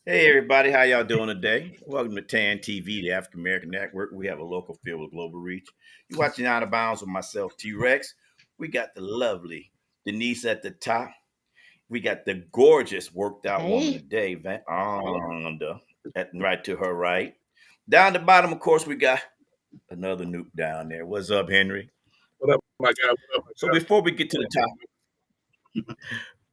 Hey everybody, how y'all doing today? Welcome to TAN TV, the African American Network. We have a local feel with global reach. You're watching Out of Bounds with myself, T Rex. We got the lovely Denise at the top. We got the gorgeous worked out woman Hey, today, Vonda, at right to her right. Down the bottom, of course, we got another Noop down there. What's up, Henry? What up, my guy? What up, my So guy? before we get to the top,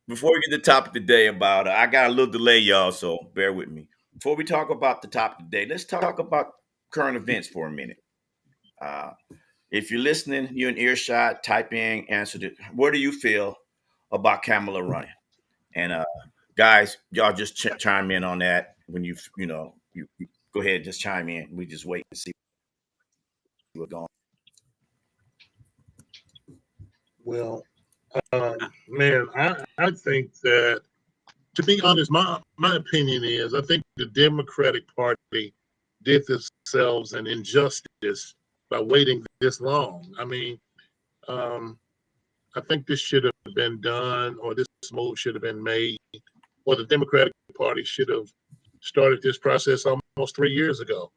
before we get to the topic today about I got a little delay, y'all, so bear with me. Before we talk about the topic today, let's talk about current events for a minute. Uh, if you're listening, you're in earshot, type in, answer it. What do you feel about Kamala running? And guys, y'all just chime in on that when you go ahead, just chime in. We just wait and see what's going on. Well, man, I think that, to be honest, my opinion is I think the Democratic Party did themselves an injustice by waiting this long. I mean, um, I think this should have been done, or this move should have been made, or the Democratic Party should have started this process almost 3 years ago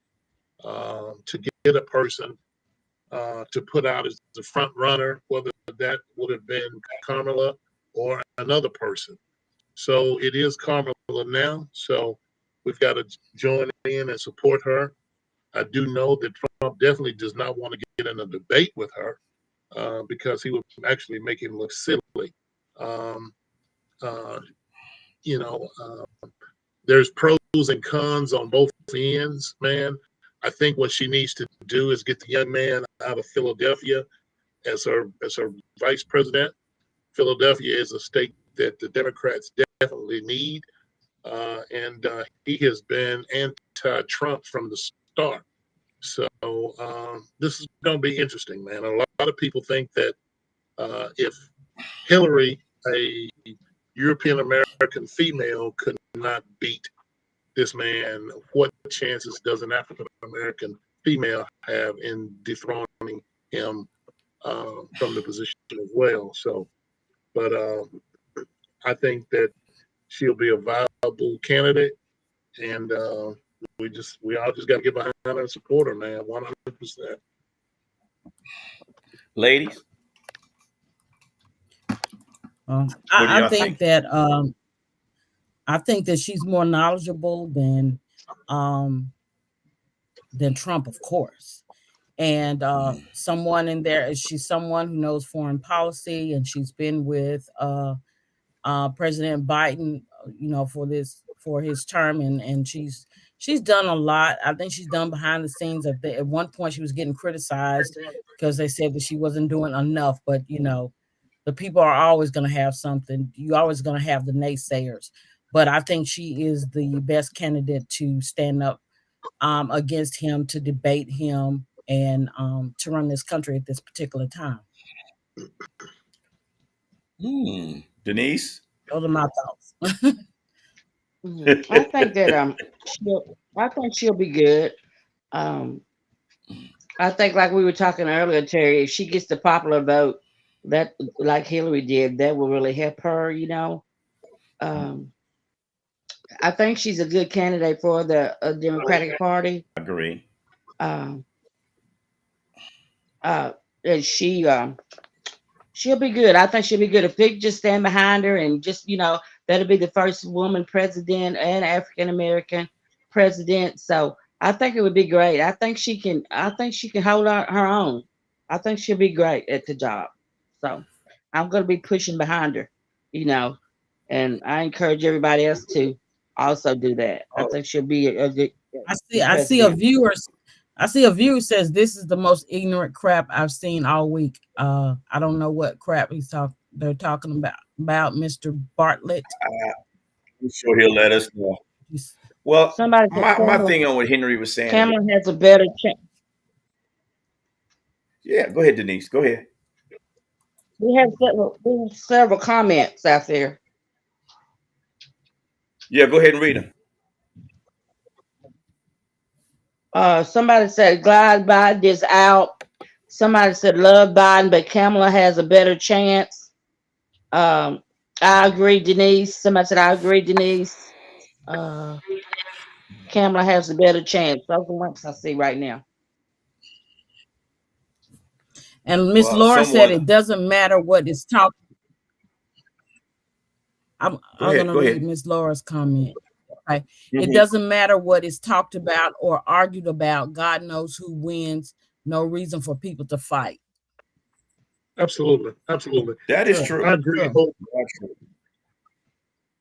to get a person to put out as the front runner, whether that would have been Kamala or another person. So it is Kamala now. So we've got to join in and support her. I do know that Trump definitely does not want to get in a debate with her because he would actually make him look silly. Um, uh, you know, there's pros and cons on both ends, man. I think what she needs to do is get the young man out of Philadelphia as her vice president. Philadelphia is a state that the Democrats definitely need, and he has been anti-Trump from the start. So this is going to be interesting, man. A lot of people think that if Hillary, a European American female, could not beat this man, what chances does an African American female have in dethroning him from the position as well? So, but I think that she'll be a viable candidate, and we all just got to get behind her and support her, man, 100%. Ladies, what do I y'all think think? that I think that she's more knowledgeable um, than Trump, of course. And Mm. someone in there, she's someone who knows foreign policy, and she's been with President Biden, for his term, and she's done a lot. I think she's done behind the scenes. At one point, she was getting criticized because they said that she wasn't doing enough. But the people are always going to have something. You're always going to have the naysayers. But I think she is the best candidate to stand up against him, to debate him, and to run this country at this particular time. Denise? Those are my thoughts. I think that I think she'll be good. Um, I think like we were talking earlier, Terry, if she gets the popular vote, that like Hillary did, that will really help her. Um, I think she's a good candidate for the Democratic Party. Agree. Um, uh, and she'll be good. I think she'll be good if they just stand behind her and just that'll be the first woman president and African American president. So I think it would be great. I think she can. I think she can hold on her own. I think she'll be great at the job. So I'm going to be pushing behind her. You know, and I encourage everybody else to also do that. I think she'll be a good I see a president. viewer. I see a viewer says this is the most ignorant crap I've seen all week. I don't know what crap they're talking about Mr. Bartlett. I'm sure he'll let us know. He's- Well, Somebody said my thing on what Henry was saying is, Kamala has a better chance. yeah, go ahead, Denise. Go ahead. We have several comments out there. Yeah, go ahead and read them. Somebody said glad Biden is out. Somebody said love Biden, but Kamala has a better chance. Um, I agree, Denise. Somebody said I agree, Denise. Uh, Kamala has a better chance. Those are the ones I see right now. And Miss Well, Laura said someone it doesn't matter what is talked. go I'm ahead. gonna Go read ahead. Miss Laura's comment. Okay. It Mhm. doesn't matter what is talked about or argued about. God knows who wins. No reason for people to fight. Absolutely, absolutely. That is True. I true. agree. True. That's true.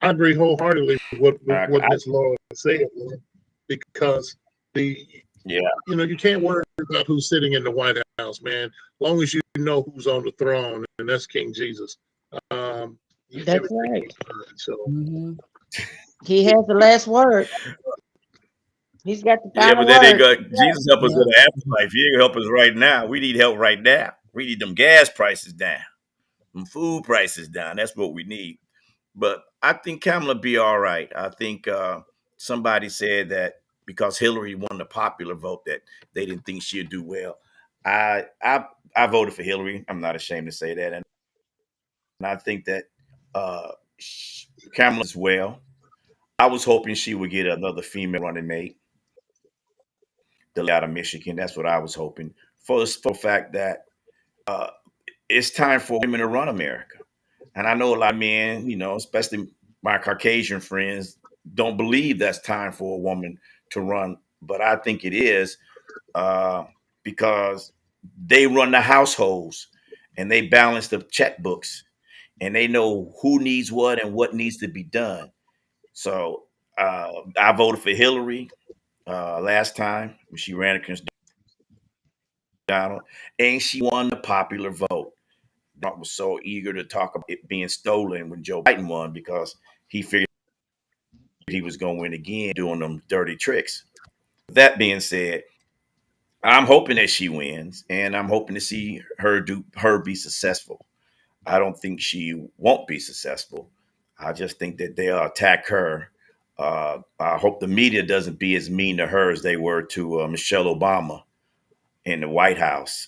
I agree wholeheartedly with what I, Miss Laura said, man, because the yeah, you can't worry about who's sitting in the White House, man. As long as you know who's on the throne, and that's King Jesus, That's everything right. is fine. So Hmm. He has the last word. He's got the yeah, final but then they word. go. Jesus help us Yeah. in the afterlife. He ain't gonna help us right now. We need help right now. We need them gas prices down, them food prices down. That's what we need. But I think Kamala be all right. I think somebody said that because Hillary won the popular vote that they didn't think she'd do well. I I I voted for Hillary. I'm not ashamed to say that, and I think that uh, Kamala as well. I was hoping she would get another female running mate, the lady out of Michigan. That's what I was hoping for the fact that uh, it's time for women to run America. And I know a lot of men, especially my Caucasian friends, don't believe that's time for a woman to run. But I think it is uh, because they run the households and they balance the checkbooks and they know who needs what and what needs to be done. So I voted for Hillary last time when she ran against Donald, and she won the popular vote. Trump was so eager to talk about it being stolen when Joe Biden won because he figured he was going to win again doing them dirty tricks. That being said, I'm hoping that she wins, and I'm hoping to see her be successful. I don't think she won't be successful. I just think that they'll attack her. I hope the media doesn't be as mean to her as they were to Michelle Obama in the White House.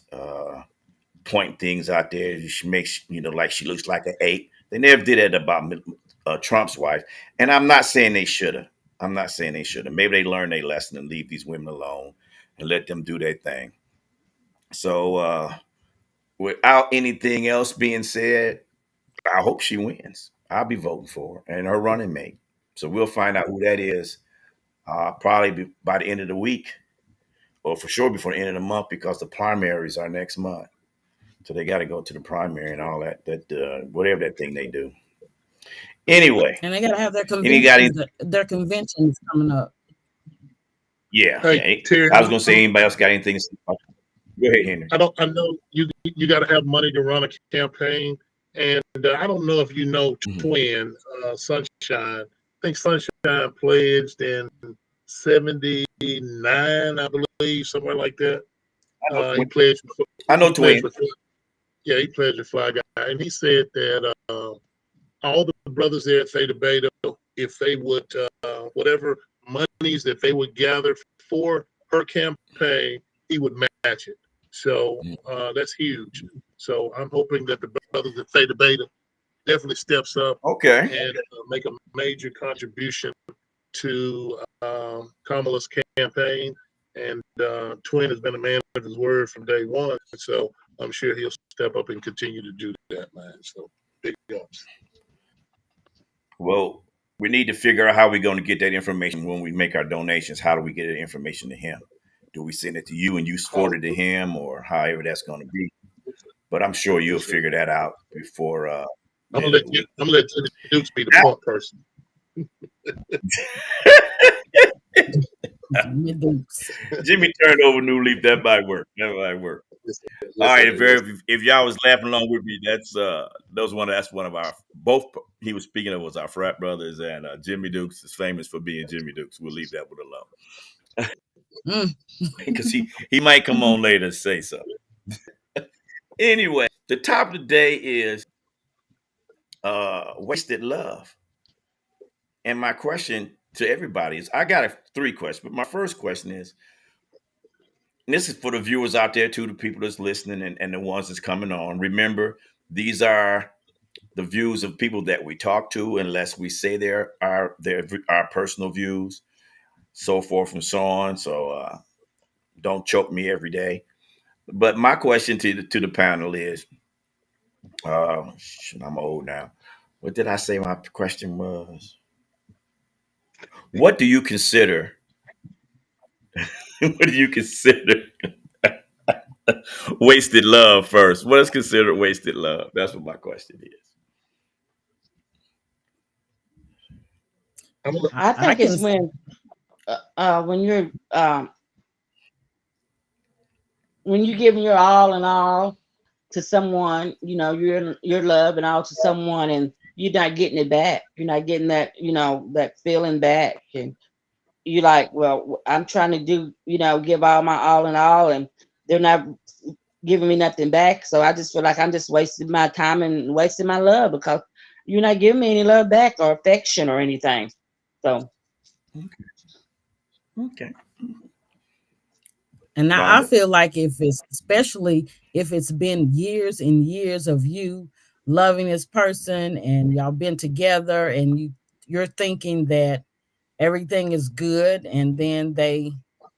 Point things out there. She makes like she looks like an ape. They never did that about Trump's wife, and I'm not saying they should have. I'm not saying they should have. Maybe they learned their lesson and leave these women alone and let them do their thing. So, without anything else being said, I hope she wins. I'll be voting for her and her running mate. So we'll find out who that is by the end of the week, or for sure before the end of the month, because the primaries are next month. So they got to go to the primary and all that. Whatever that thing they do. Anyway, And they gotta have their any got any? conventions. Their convention is coming up. Yeah, hey, yeah. Terry, I was gonna say anybody else got anything? Go ahead, Henry. I don't. I know you got to have money to run a campaign, and I don't know if you know Mhm. Twin Sunshine. I think Sunshine pledged in '79, I believe, somewhere like that. I know He twin. pledged. I He know pledged twin. for. Yeah, he pledged for Fly Guy, and he said that all the brothers there at Theta Beta, if they would, whatever monies that they would gather for her campaign, he would match it. So that's huge. So I'm hoping that the brothers at Theta Beta definitely steps up Okay. and make a major contribution to Kamala's campaign. And Twin has been a man of his word from day one. So I'm sure he'll step up and continue to do that, man. So big ups. Well, we need to figure out how we're going to get that information when we make our donations. How do we get that information to him? Do we send it to you and you forward it to him, or however that's going to be? But I'm sure you'll Yes, sir. figure that out before I'm the gonna end of let the you. week. I'm gonna let Jimmy Dukes be the point person. Mid-dukes. Jimmy turned over a new leaf. That might work. That might work. Yes, sir. All Yes, right. sir. Yes. If y'all was laughing along with me, that's one of our both. He was speaking of was our frat brothers, and Jimmy Dukes is famous for being Jimmy Dukes. We'll leave that one alone Mm. because he might come on later and say something. Anyway, the top of the day is wasted love, and my question to everybody is: I got three questions, but my first question is, and this is for the viewers out there too, the people that's listening and the ones that's coming on. Remember, these are the views of people that we talk to unless we say our personal views, so forth and so on. So don't choke me every day. But my question to the panel is, I'm old now. What did I say? My question was, what do you consider? What do you consider wasted love first? What is considered wasted love? That's what my question is. I'm gonna, I I think can. it's when you're when you're giving your all and all to someone, your love and all to someone, and you're not getting it back. You're not getting that, that feeling back, and you're like, well, I'm trying to do, give all my all and all, and they're not giving me nothing back. So I just feel like I'm just wasting my time and wasting my love because you're not giving me any love back or affection or anything. So Okay. And now I Vonda. feel like if it's especially if it's been years and years of you loving this person and y'all been together and you're thinking that everything is good and then they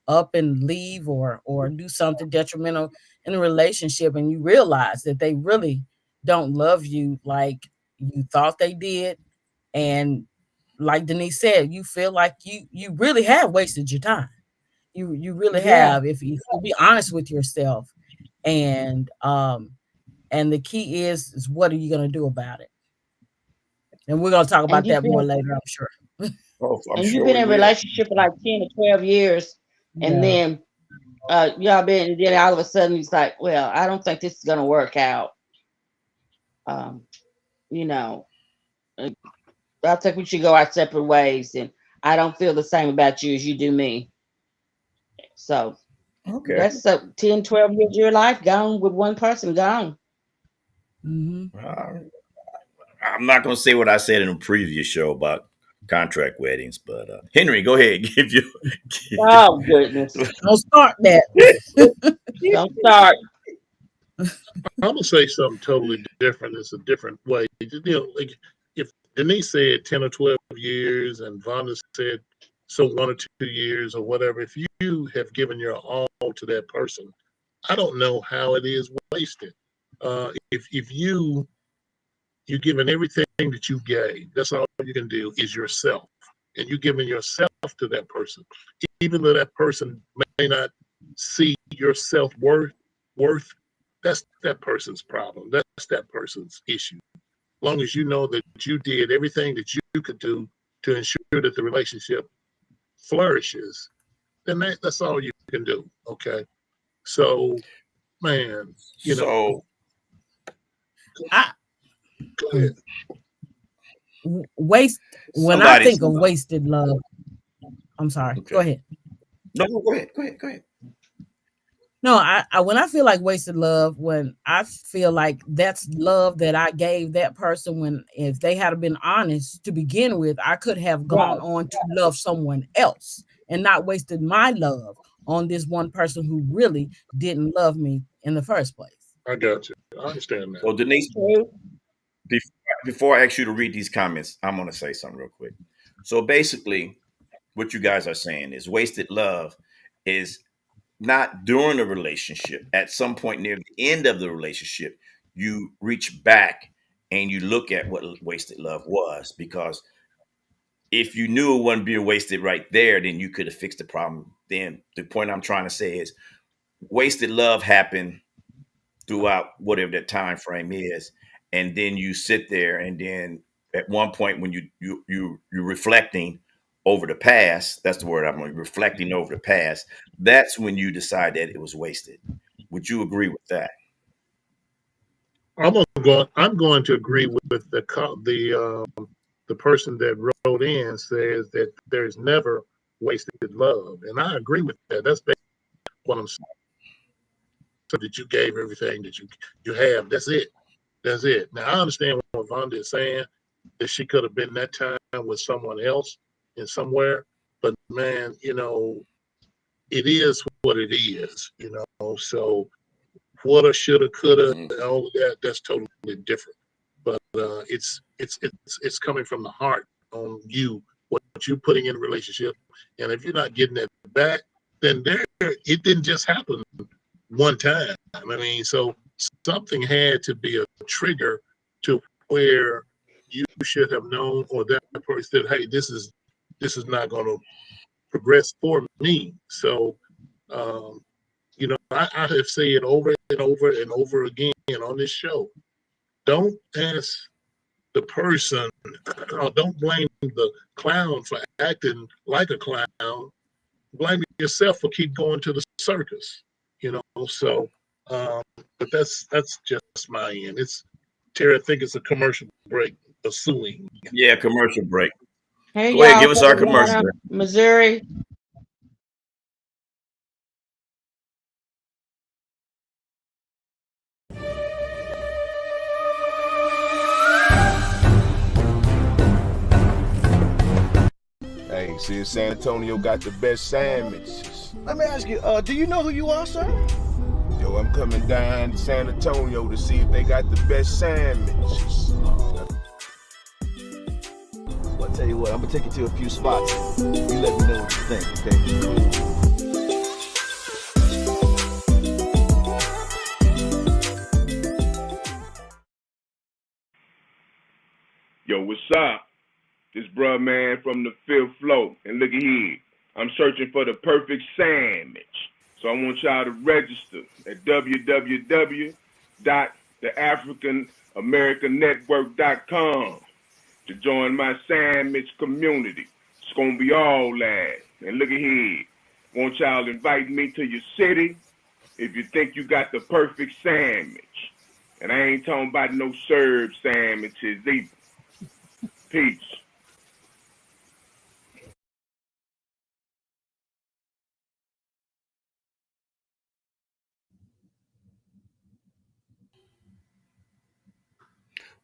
up and leave or do something detrimental in a relationship and you realize that they really don't love you like you thought they did, and like Denise said, you feel like you really have wasted your time. You really yeah, have, if you be honest with yourself. And the key is what are you going to do about it? And we're going to talk and about you've that more been later, I'm sure. Oh, I'm and you've sure been we in a will. relationship for like 10 or 12 years, and Yeah. then y'all been, and then all of a sudden it's like, well, I don't think this is gonna work out. Um, you know, uh, I think we should go our separate ways, and I don't feel the same about you as you do me. So Okay. that's 10, 12 years of your life gone with one person gone. Hmm. Uh, I'm not going to say what I said in a previous show about contract weddings, but Henry, go ahead. Give you. Oh goodness! Don't start that. Don't start. I'm gonna say something totally different. It's a different way. Like if Denise said 10 or 12 years, and Vonda said so 1 or 2 years or whatever. If you have given your all to that person, I don't know how it is wasted. If you're giving everything that you gave, that's all you can do is yourself, and you're giving yourself to that person, even though that person may not see your self worth. That's that person's problem. That's that person's issue. As long as you know that you did everything that you could do to ensure that the relationship flourishes, then that's all you can do. Okay. So, man, So I go ahead. mm, waste when I somebody. think of wasted love. I'm sorry. Go Okay. ahead. No, go ahead. Go ahead. Go ahead. No, I when I feel like wasted love, when I feel like that's love that I gave that person, when if they had been honest to begin with, I could have gone Right. on to love someone else and not wasted my love on this one person who really didn't love me in the first place. I got you. I understand that. So Denise, True. before I ask you to read these comments, I'm going to say something real quick. So basically, what you guys are saying is wasted love is not during a relationship. At some point near the end of the relationship, you reach back and you look at what wasted love was, because if you knew it wasn't being wasted right there, then you could have fixed the problem. Then the point I'm trying to say is wasted love happened throughout whatever that time frame is, and then you sit there and then at one point when you're reflecting over the past, that's the word I'm reflecting over the past, that's when you decide that it was wasted. Would you agree with that? I'm going to agree with the person that wrote in says that there's never wasted love, and I agree with that. That's basically what I'm saying. That you gave everything that you have. That's it. That's it. Now I understand what Vonda is saying, that she could have been that time with someone else and somewhere, but man, it is what it is. So woulda, shoulda, coulda, Mm, all of that, that's totally different. But it's coming from the heart on you, what you're putting in a relationship. And if you're not getting it back, then it didn't just happen one time. I mean, so something had to be a trigger to where you should have known, or that person said, "Hey, this is not going to progress for me." So, I have said over and over and over again on this show, don't ask the person, or don't blame the clown for acting like a clown. Blame yourself for keep going to the circus. So, but that's just my end. It's Terry. I think it's a commercial break. Suing. Yeah, commercial break. Hey, Go ahead, y'all give us from our commercial Atlanta, break. Missouri. Hey, see, San Antonio got the best sandwiches. Let me ask you, do you know who you are, sir? Yo, I'm coming down to San Antonio to see if they got the best sandwiches. Well, I'll tell you what, I'm gonna take you to a few spots. You let me know what you think, okay? Yo, what's up? This bruh man from the fifth floor. And look at here. I'm searching for the perfect sandwich. So I want y'all to register at www.theafricanamericannetwork.com to join my sandwich community. It's gonna be all that. And look at here. Want y'all invite me to your city if you think you got the perfect sandwich. And I ain't talking about no served sandwiches either. Peace.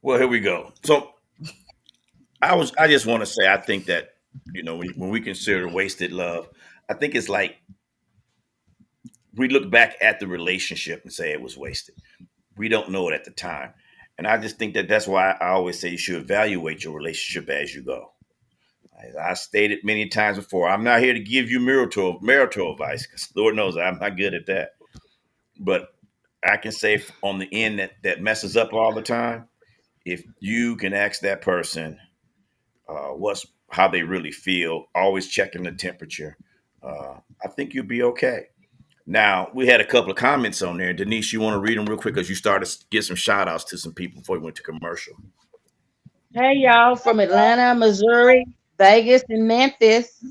Well, here we go. So I just want to say I think that when we consider wasted love, I think it's like we look back at the relationship and say it was wasted. We don't know it at the time, and I just think that that's why I always say you should evaluate your relationship as you go. As I stated many times before, I'm not here to give you marital advice because Lord knows I'm not good at that. But I can say on the end that messes up all the time, if you can ask that person what's how they really feel, always checking the temperature, I think you'll be okay. Now, we had a couple of comments on there. Denise, you want to read them real quick because you started to get some shout outs to some people before we went to commercial. Hey, y'all from Atlanta, Missouri, Vegas, and Memphis.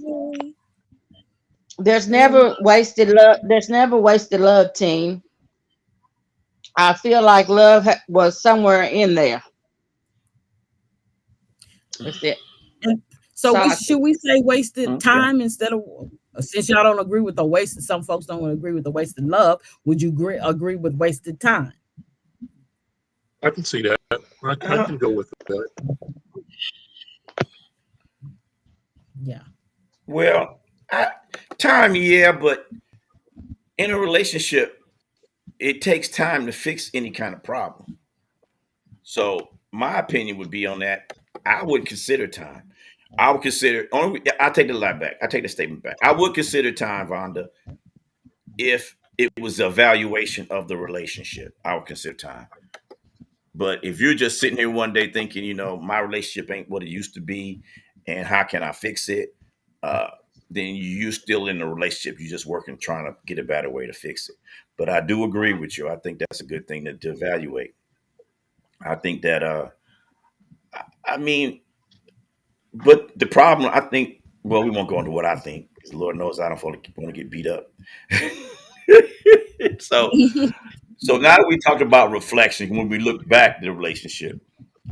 There's never wasted love. There's never wasted love, team. I feel like love was somewhere in there. That's it. So So should we say wasted Okay. time instead of, since y'all don't agree with the wasted, some folks don't agree with the wasted love, would you agree with wasted time? I can see that. I can go with that. Yeah. Well, time, yeah, but in a relationship, it takes time to fix any kind of problem. So my opinion would be on that. I would consider time. I would consider only. I take the lie back. I take the statement back. I would consider time, Vonda, if it was a evaluation of the relationship. I would consider time. But if you're just sitting here one day thinking, my relationship ain't what it used to be, and how can I fix it? Uh, then you're still in the relationship. You're just working, trying to get a better way to fix it. But I do agree with you. I think that's a good thing to evaluate. I think that, I mean, but the problem, I think, well, we won't go into what I think, because Lord knows I don't want to get beat up. so, so now that we talked about reflection, when we look back at the relationship,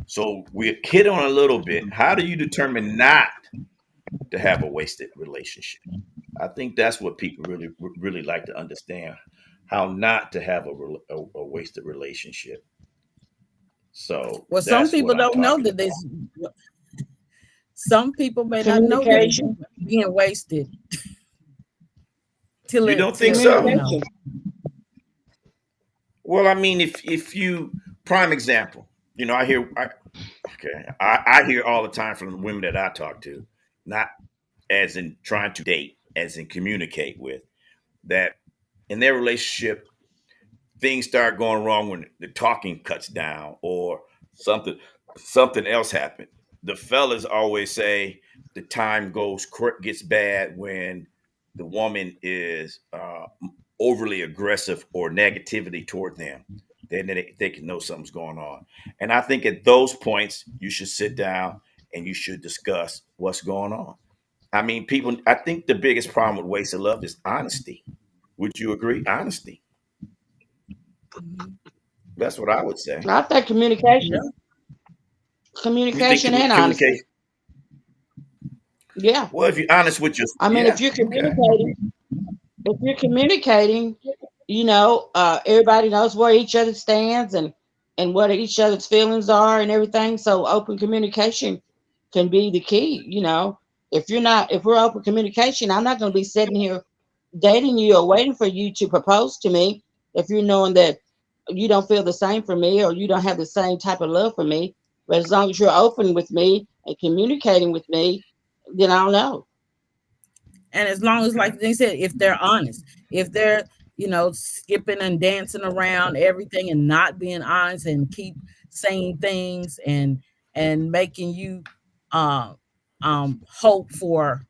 so we hit on a little bit. How do you determine not to have a wasted relationship? I think that's what people really like to understand, how not to have a wasted relationship. So Well, some that's what people I'm don't know talking that about. some people may not know that it's communication. being wasted till You it, don't think till, so? Communication. Well, I mean, if you prime example, Okay. I hear all the time from the women that I talk to, not as in trying to date, as in communicate with, that in their relationship, things start going wrong when the talking cuts down or something else happened. The fellas always say the time gets bad when the woman is overly aggressive or negativity toward them. Then they can know something's going on. And I think at those points you should sit down and you should discuss what's going on. I mean, people. I think the biggest problem with wasted love is honesty. Would you agree? Honesty. Mhm. That's what I would say. I think Yeah. You think communication and honesty. communication? Yeah. Well, if you're honest with your, I mean, yeah, okay. if you're communicating, everybody knows where each other stands and what each other's feelings are and everything. So open communication can be the key. If we're open communication, I'm not going to be sitting here dating you or waiting for you to propose to me if you're knowing that you don't feel the same for me or you don't have the same type of love for me. But as long as you're open with me and communicating with me, then I'll know. And as long as, Okay. like they said, if they're honest, if they're, skipping and dancing around everything and not being honest and keep saying things and making you um hope for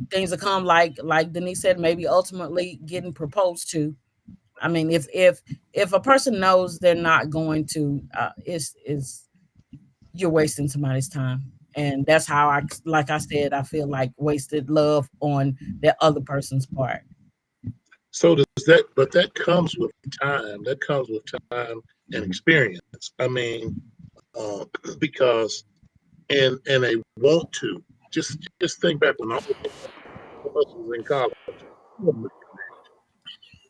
things to come, like Denise said, maybe ultimately getting proposed to. I mean, if a person knows they're not going to, is you're wasting somebody's time. And that's how like I said, I feel like wasted love on the other person's part. So does that, but that comes with time. That comes with time and experience. I mean, uh, because and they want to. Just think back when all of us was in college.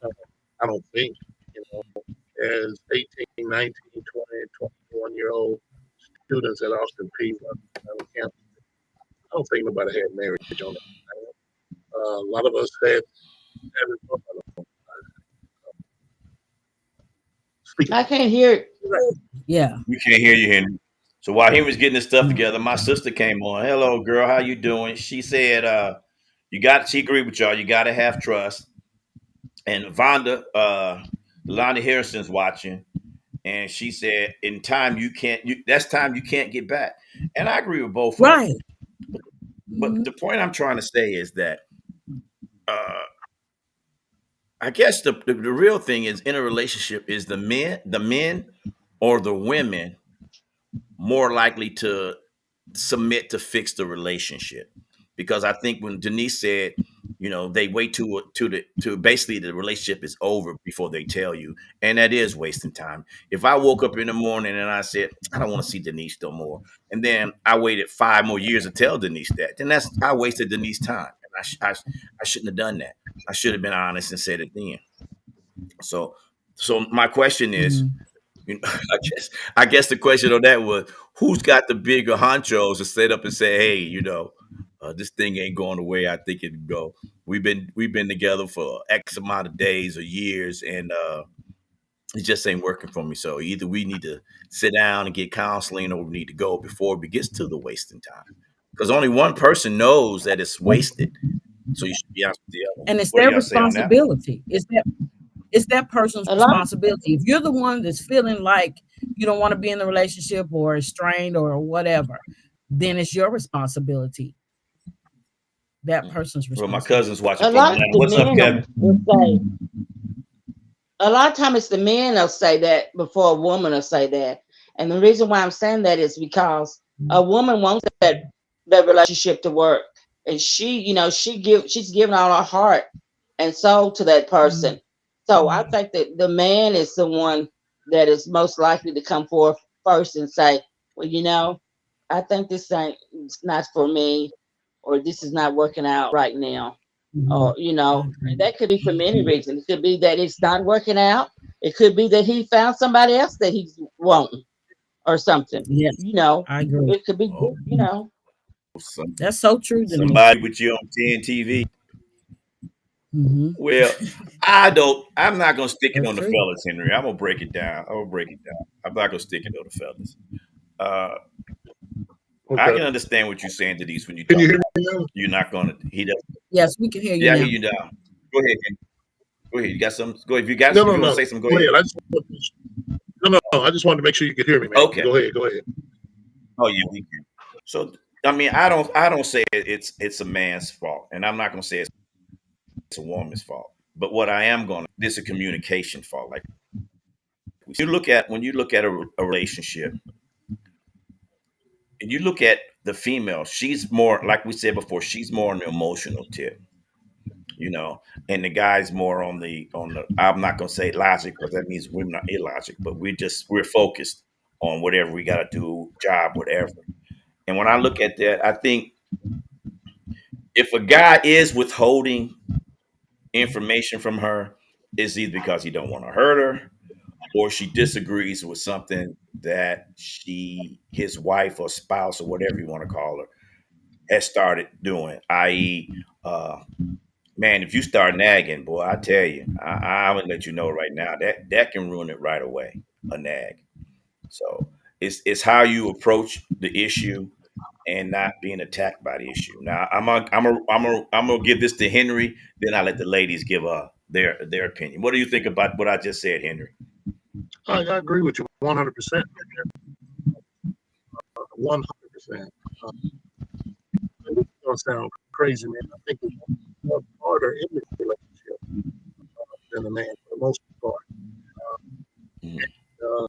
Uh, I don't think, you know, as 18, 19, 20, 21 year old students at Austin P on campus, I don't think nobody had marriage on it. A lot of us had it. Speak. I can't hear it. Yeah. We can't hear you, Henry. So while he was getting his stuff together, my sister came on. Hello, girl. How you doing? She said, she agreed with y'all. You got to have trust. And Vonda, Lonnie Harrison's watching. And she said, in time, that's time you can't get back. And I agree with both of them. Right. But Mhm. the point I'm trying to say is that uh, I guess the real thing is in a relationship is the men or the women more likely to submit to fix the relationship, because I think when Denise said, they wait to basically the relationship is over before they tell you, and that is wasting time. If I woke up in the morning and I said I don't want to see Denise no more, and then I waited 5 more years to tell Denise that, then I wasted Denise time, and I shouldn't have done that. I should have been honest and said it then. So so my question is, Mhm. I guess the question on that was, who's got the bigger honchos to set up and say, hey, this thing ain't going the way I think it can go. We've been together for X amount of days or years, and it just ain't working for me. So either we need to sit down and get counseling, or we need to go before it gets to the wasting time. Because only one person knows that it's wasted. So you should be honest with the other one. And it's What do their y'all say on that one? responsibility. It's that person's A lot. responsibility. If you're the one that's feeling like you don't want to be in the relationship or is strained or whatever, then it's your responsibility. That person's Well, my cousin's responsibility. watching A from lot of Atlanta. the What's up, men Kevin? will say, a lot of time it's the men that'll say that before a woman will say that. And the reason why I'm saying that is because a woman wants that relationship to work. And she's giving all her heart and soul to that Mhm. person. So I think that the man is the one that is most likely to come forth first and say, well, I think this ain't it's not for me, or this is not working out right now. Or, Mhm. I agree. that could be for many reasons. It could be that it's not working out. It could be that he found somebody else that he's wanting or something. Yes, You know, I agree. it could be, Oh, some, That's so true, Denise. somebody with you on TNTV. Hmm. Well, I'm not gonna stick it That's on the true. fellas, Henry. I'm gonna break it down. I'm not gonna stick it on the fellas. Uh, I Okay. can understand what you're saying, Denise, when you Can talk you hear about me now? you're not gonna. He does. Yes, we can hear you Yeah, I hear now. you now. Go ahead. Man. Go ahead. You got some. Go ahead. If you got. No, If no, you want to no. say something, go Go ahead. ahead. No. I just wanted to make sure you could hear me, man. Okay. Go ahead. Go ahead. Oh yeah, we can. So I mean, I don't say it's a man's fault, and I'm not gonna say it's a woman's fault. But what I am gonna, this is a communication fault. Like you look at when you look at a relationship, and you look at the female, she's more like we said before. She's more on the emotional tip, and the guy's more on the. I'm not gonna say logic because that means we're not illogic, but we're focused on whatever we got to do, job, whatever. And when I look at that, I think if a guy is withholding information from her, it's either because he don't want to hurt her or she disagrees with something that his wife or spouse or whatever you want to call her, has started doing. I.e., man, if you start nagging, boy, I tell you, I'm gonna let you know right now that can ruin it right away. A nag. So it's how you approach the issue and not being attacked by the issue. Now I'm gonna give this to Henry, then I let the ladies give their opinion. What do you think about what I just said, Henry? I agree with you 100%. 100%. It's gonna sound crazy, man. I think it's more harder in the relationship than the man for the most part. Mhm. Uh,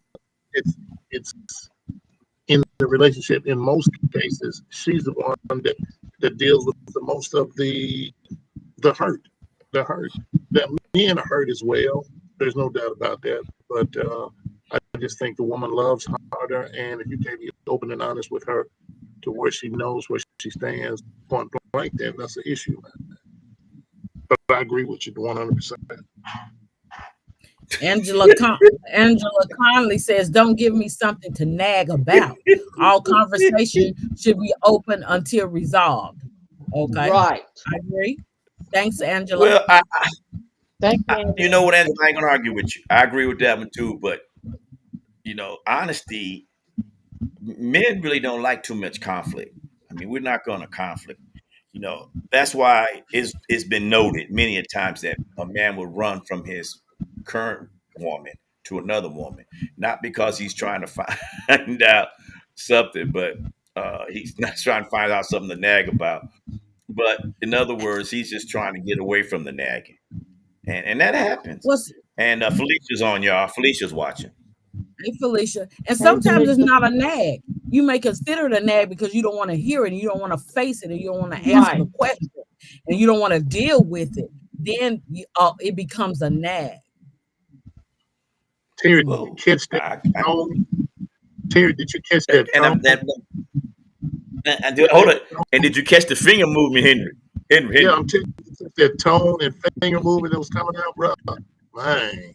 it's in the relationship. In most cases, she's the one that deals with the most of the hurt, the hurt. That men are hurt as well. There's no doubt about that. But I just think the woman loves harder, and if you can be open and honest with her to where she knows where she stands, point blank, then that's an issue, man. But I agree with you 100%. Angela Conley says, "Don't give me something to nag about. All conversation should be open until resolved." Okay, Right. I agree. Thanks, Angela. Well, Thank you, you Angela. know what, Angela, I ain't gonna argue with you. I agree with that one too. But honesty, men really don't like too much conflict. I mean, we're not going to conflict. That's why it's been noted many a times that a man will run from his current woman to another woman, not because he's trying to find out something, but he's not trying to find out something to nag about. But in other words, he's just trying to get away from the nagging, and that happens. What's And Felicia's on, y'all. Felicia's watching. Hey, Felicia? And Hey, sometimes it's Felicia. not a nag. You may consider it a nag because you don't want to hear it, and you don't want to face it, and you don't want to answer Right. the question, and you don't want to deal with it. Then it becomes a nag. Terry, did you Well, catch that tone? Terry, did you catch that and tone? hold it. And did you catch the finger movement, Henry? Henry. Yeah, I'm telling you, that tone and finger movement that was coming out, bro. Man.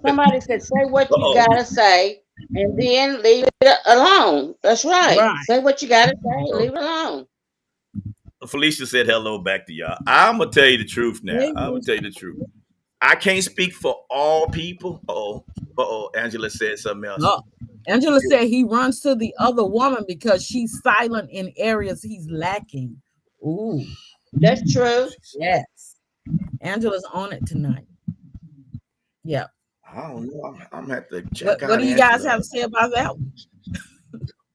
Somebody said, say what you Uh-oh. gotta say and then leave it alone. That's right. Right. Say what you gotta say, leave it alone. Felicia said hello back to y'all. I'm gonna tell you the truth now. Hey, I'm gonna tell you the truth. I can't speak for all people. Uh-oh. Angela said something else. Oh, Angela said he runs to the other woman because she's silent in areas he's lacking. Ooh, That's true. yes. Angela's on it tonight. Yeah. I don't know. I'm gonna have to check What out do you guys Angela. have to say about that one?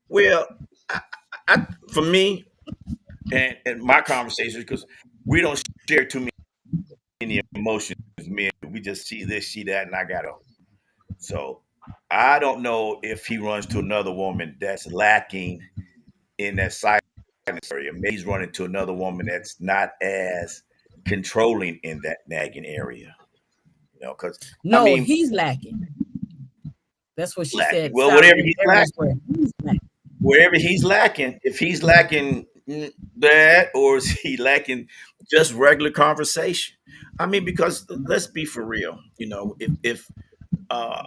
Well, for me and my conversations, because we don't share too many emotions, men. We just see this, see that, and I gotta. So I don't know if he runs to another woman that's lacking in that silence area. Maybe he's running to another woman that's not as controlling in that nagging area. Because No, he's lacking. That's what she lacking. said. Well, Silent in areas where he's lacking. wherever he's lacking, if he's lacking that, or is he lacking just regular conversation? I mean, because let's be for real. Uh,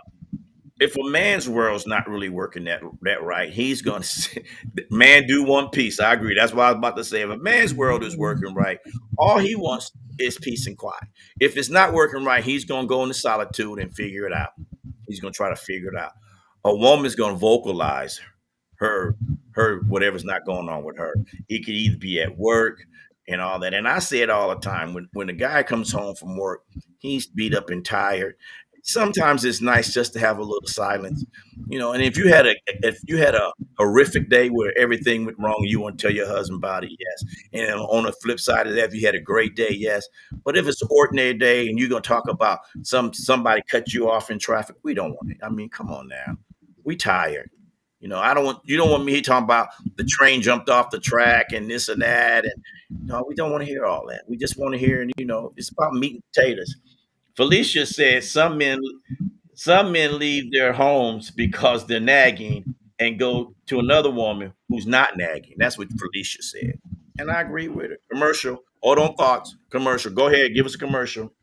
if a man's world's not really working that right, he's going to say, man do one piece. I agree. That's what I was about to say. If a man's world is working right, all he wants is peace and quiet. If it's not working right, he's gonna go into solitude and figure it out. He's gonna try to figure it out. A woman's gonna vocalize her whatever's not going on with her. It could either be at work and all that. And I say it all the time. When the guy comes home from work, he's beat up and tired. Sometimes it's nice just to have a little silence, And if you had a horrific day where everything went wrong, you want to tell your husband about it, yes. And on the flip side of that, if you had a great day, yes. But if it's an ordinary day and you're gonna talk about somebody cut you off in traffic, we don't want it. I mean, come on now, we tired. I don't want you don't want me talking about the train jumped off the track and this and that, and no, we don't want to hear all that. We just want to hear, and it's about meat and potatoes. Felicia said some men leave their homes because they're nagging and go to another woman who's not nagging. That's what Felicia said. And I agree with her. Commercial. Hold on thoughts. Commercial. Go ahead. Give us a commercial.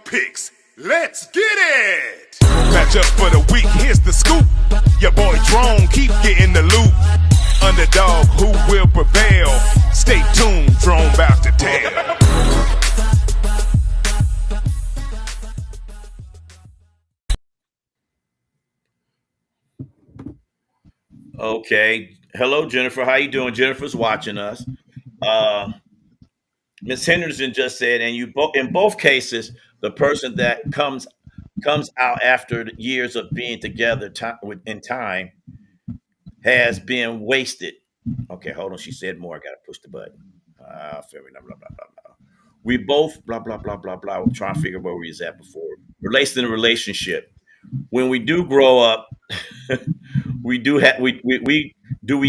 Picks. Let's get it! Match up for the week, here's the scoop. Your boy Drone keep getting the loot. Underdog, who will prevail? Stay tuned, Drone about to tell. Okay. Hello, Jennifer. How you doing? Jennifer's watching us. Miss Henderson just said, and in both cases, the person that comes out after the years of being together in time has been wasted. Okay, hold on. She said more. I gotta push the button. Blah, blah, blah, blah, blah. We both blah blah blah blah blah. We're trying to figure where we was at before. Relates in a relationship. When we do grow up, we do have we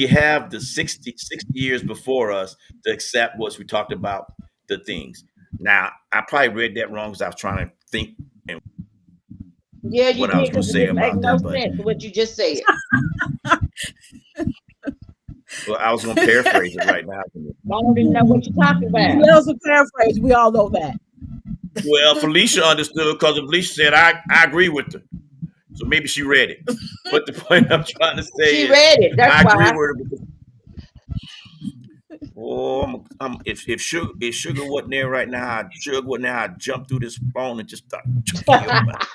have the 60 years before us to accept what we talked about the things. Now, I probably read that wrong because I was trying to think and Yeah, you what I was did going because to it say didn't make about no that, but sense what you just said. well, I was going to paraphrase it right now. I don't even know what you're talking about. That was a paraphrase. We all know that. Well, Felicia understood because Felicia said I agree with her, so maybe she read it. But the point I'm trying to say She is read it. That's I agree why. with her. Because, if sugar wasn't there right now, I'd jump through this phone and just start choking your butt.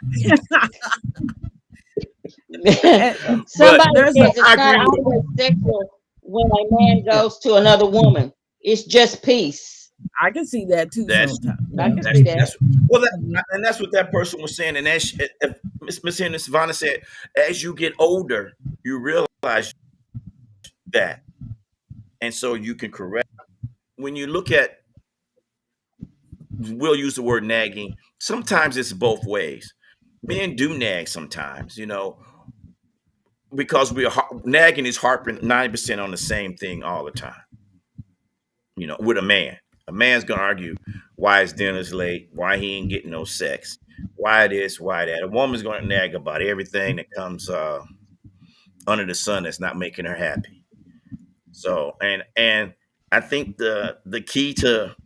Somebody But says it's I not agree with her. always sexual when a man goes to another woman. It's just peace. I can see that too That's sometimes. I can that's see that. that's and that's what that person was saying. And as Miss Henderson Vonda said, as you get older, you realize that, and so you can correct. When you look at, we'll use the word nagging. Sometimes it's both ways. Men do nag sometimes, because nagging is harping 90% on the same thing all the time. With a man. A man's gonna argue why his dinner's late, why he ain't getting no sex, why this, why that. A woman's gonna nag about everything that comes under the sun that's not making her happy. So and I think the key to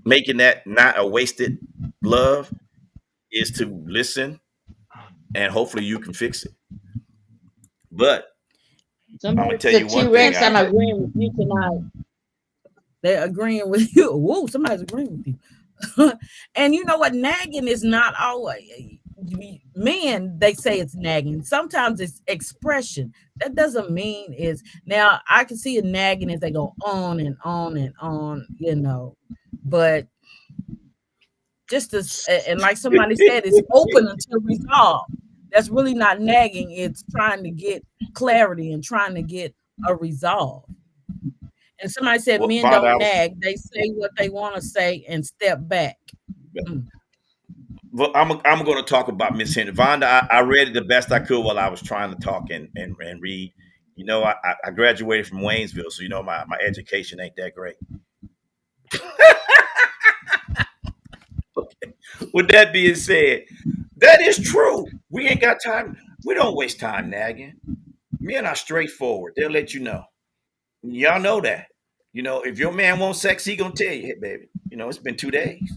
making that not a wasted love is to listen, and hopefully you can fix it. But I'm gonna Somebody tell said you T one thing. Rex, I'm agreeing with you tonight. They're agreeing with you. Whoa, somebody's agreeing with you. And you know what? Nagging is not always men. They say it's nagging. Sometimes it's expression. That doesn't mean is now. I can see a nagging as they go on and on and on. But just as and like somebody said, it's open until resolved. That's really not nagging. It's trying to get clarity and trying to get a resolve. And somebody said men don't nag. They say what they want to say and step back. Well, I'm going to talk about Miss Henry Vonda. I read it the best I could while I was trying to talk and read. I graduated from Waynesville, so my education ain't that great. Okay. With that being said, that is true. We ain't got time. We don't waste time nagging. Men are straightforward. They'll let you know. Y'all know that. If your man wants sex, he gonna tell you, hey, baby, it's been 2 days.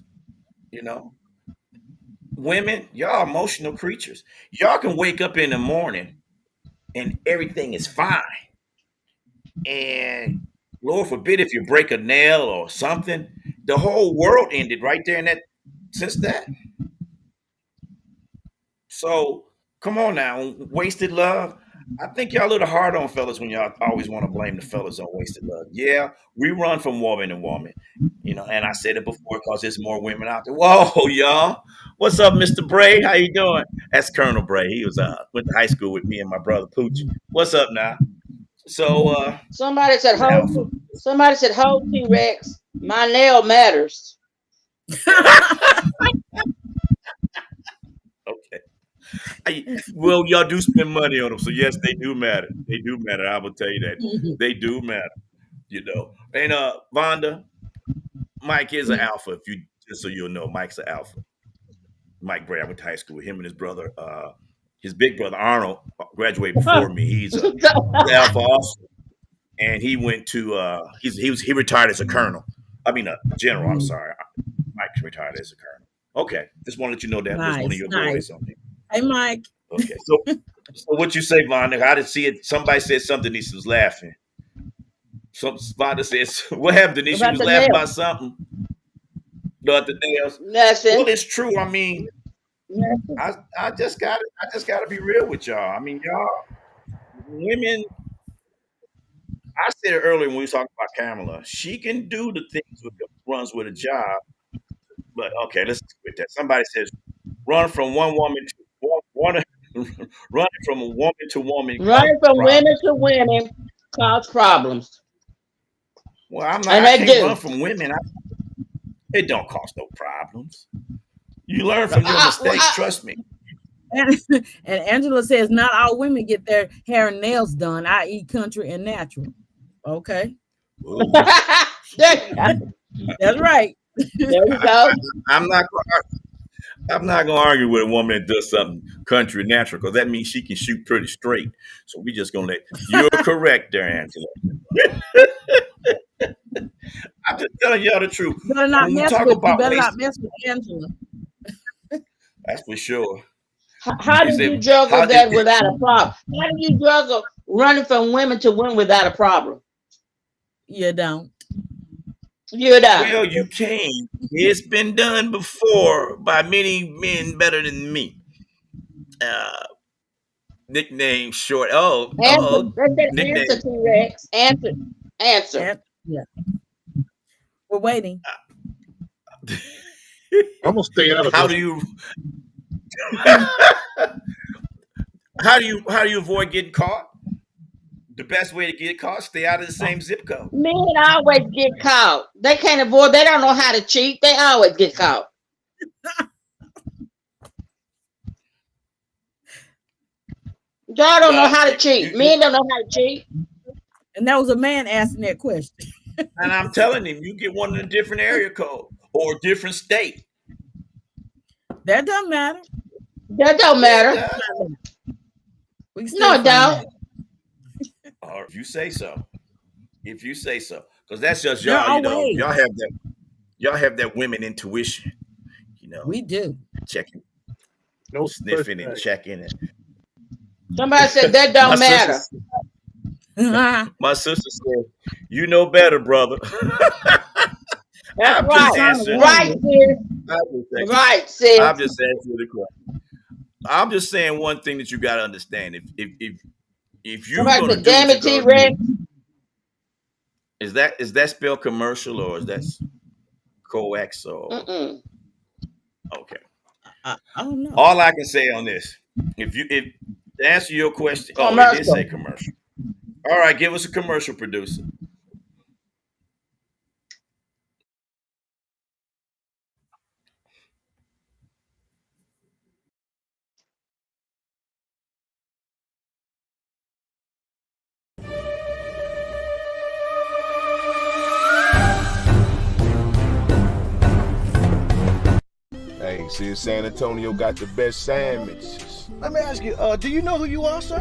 Women, y'all emotional creatures. Y'all can wake up in the morning and everything is fine. And Lord forbid if you break a nail or something, the whole world ended right there in that since that. So come on now, wasted love. I think y'all a little hard on fellas when y'all always want to blame the fellas on wasted love. Yeah, we run from woman to woman, and I said it before because there's more women out there. Whoa, y'all. What's up, Mr. Bray? How you doing? That's Colonel Bray. He was went to high school with me and my brother Pooch. What's up now? So Somebody said, I'm alpha. hold T-Rex. My nail matters. Okay. Well, y'all do spend money on them, so yes, they do matter. They do matter. I will tell you that they do matter. And Vonda, Mike is an alpha. If you just so you'll know, Mike's an alpha. Mike Bray, I went to high school with him and his brother. His big brother Arnold graduated before me. He's a alpha also, and he went to he retired as a colonel. I mean a general. I'm sorry, Mike retired as a colonel. Okay, just want to let you know that was one of your boys. Hey, Mike. Okay, so what you say, Vonda? I didn't see it. Somebody said something. Denise was laughing. Vonda says, "What happened, Denise? She was laughing about something." About the nails. Nothing. Well, it's true. I mean, I just got to be real with y'all. I mean, y'all women. I said it earlier when we was talking about Kamala. She can do the things runs with a job, but okay, let's quit that. Somebody says, "Run from one woman to one." Running from a woman to woman. Running from women to women cause problems. Well, I'm not. I can't run from women. It don't cause no problems. You learn from your mistakes. Trust me. And Angela says not all women get their hair and nails done, i.e., country and natural. Okay. That's right. There we go. I'm not gonna argue with a woman that does something country and natural because that means she can shoot pretty straight. So we just gonna let you're correct there, Angela. I'm just telling y'all the truth. You better not mess with Angela. That's for sure. How do you juggle that without a problem? How do you juggle running from women to women without a problem? You don't. You don't. Well, you can. It's been done before by many men better than me. Nickname short. Nickname. Answer, T-Rex. Answer. Yeah. We're waiting. I'm gonna stay out of How this. do you how do you avoid getting caught? The best way to get caught, stay out of the same zip code. Men always get caught. They can't avoid. They don't know how to cheat. They always get caught. Y'all don't know how to cheat. Men don't know how to cheat. And that was a man asking that question. And I'm telling him, you get one in a different area code or a different state. That doesn't matter. That don't matter. No, it don't. Or if you say so. Because that's just y'all, y'all have that women intuition. We do. Checking. Sniffing and checking it. Somebody said that don't matter. My sister said, "You know better, brother." That's right. Right, sis. Right, sis. I'm just answering the question. I'm just saying one thing that you got to understand. If you're going to do damn it, T-Rex. Is that spelled commercial or is that coax or? Okay. I don't know. All I can say on this, if to answer your question, it did say commercial. All right, give us a commercial, producer. Hey, see, San Antonio got the best sandwiches. Let me ask you, do you know who you are, sir?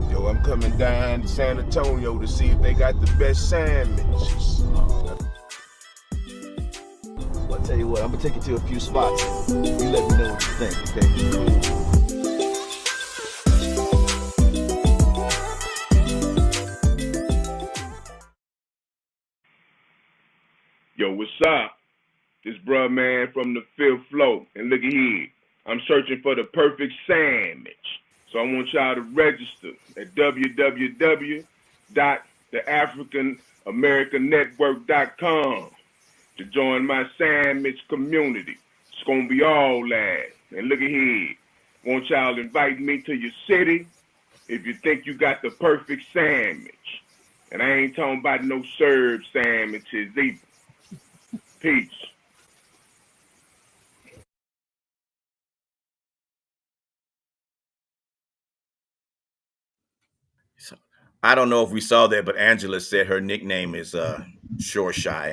Yo, I'm coming down to San Antonio to see if they got the best sandwiches. Well, I'll tell you what, I'm gonna take you to a few spots. You let me know what you think, okay? what's up? This bruh man from the fifth floor. And look at here. I'm searching for the perfect sandwich. So I want y'all to register at www.theafricanamericannetwork.com to join my sandwich community. It's gonna be all that. And look at here. Want y'all inviting me to your city if you think you got the perfect sandwich. And I ain't talking about no served sandwiches either. Peace. So, I don't know if we saw that, but Angela said her nickname is Short Shy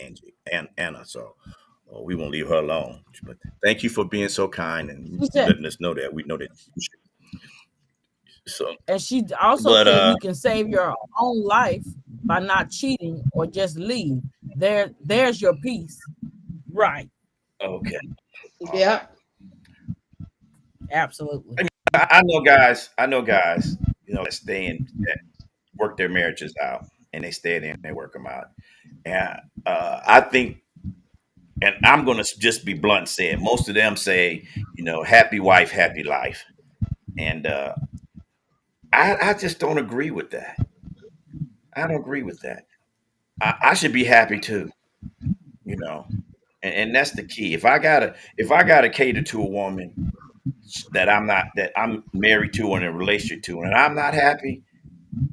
Angie and Anna. So we won't leave her alone. But thank you for being so kind and She said, letting us know that we know that. So, and she also but said you can save your own life by not cheating or just leave. There's your piece. Right. okay, all Yeah. right. Absolutely. I know guys. I know guys. That stay in that work their marriages out, and they stay there and they work them out. And I think, and I'm going to just be blunt and say it. Most of them say, happy wife, happy life, and I just don't agree with that. I don't agree with that. I should be happy too, you know, and that's the key. If I gotta cater to a woman that I'm married to or in a relationship to, and I'm not happy,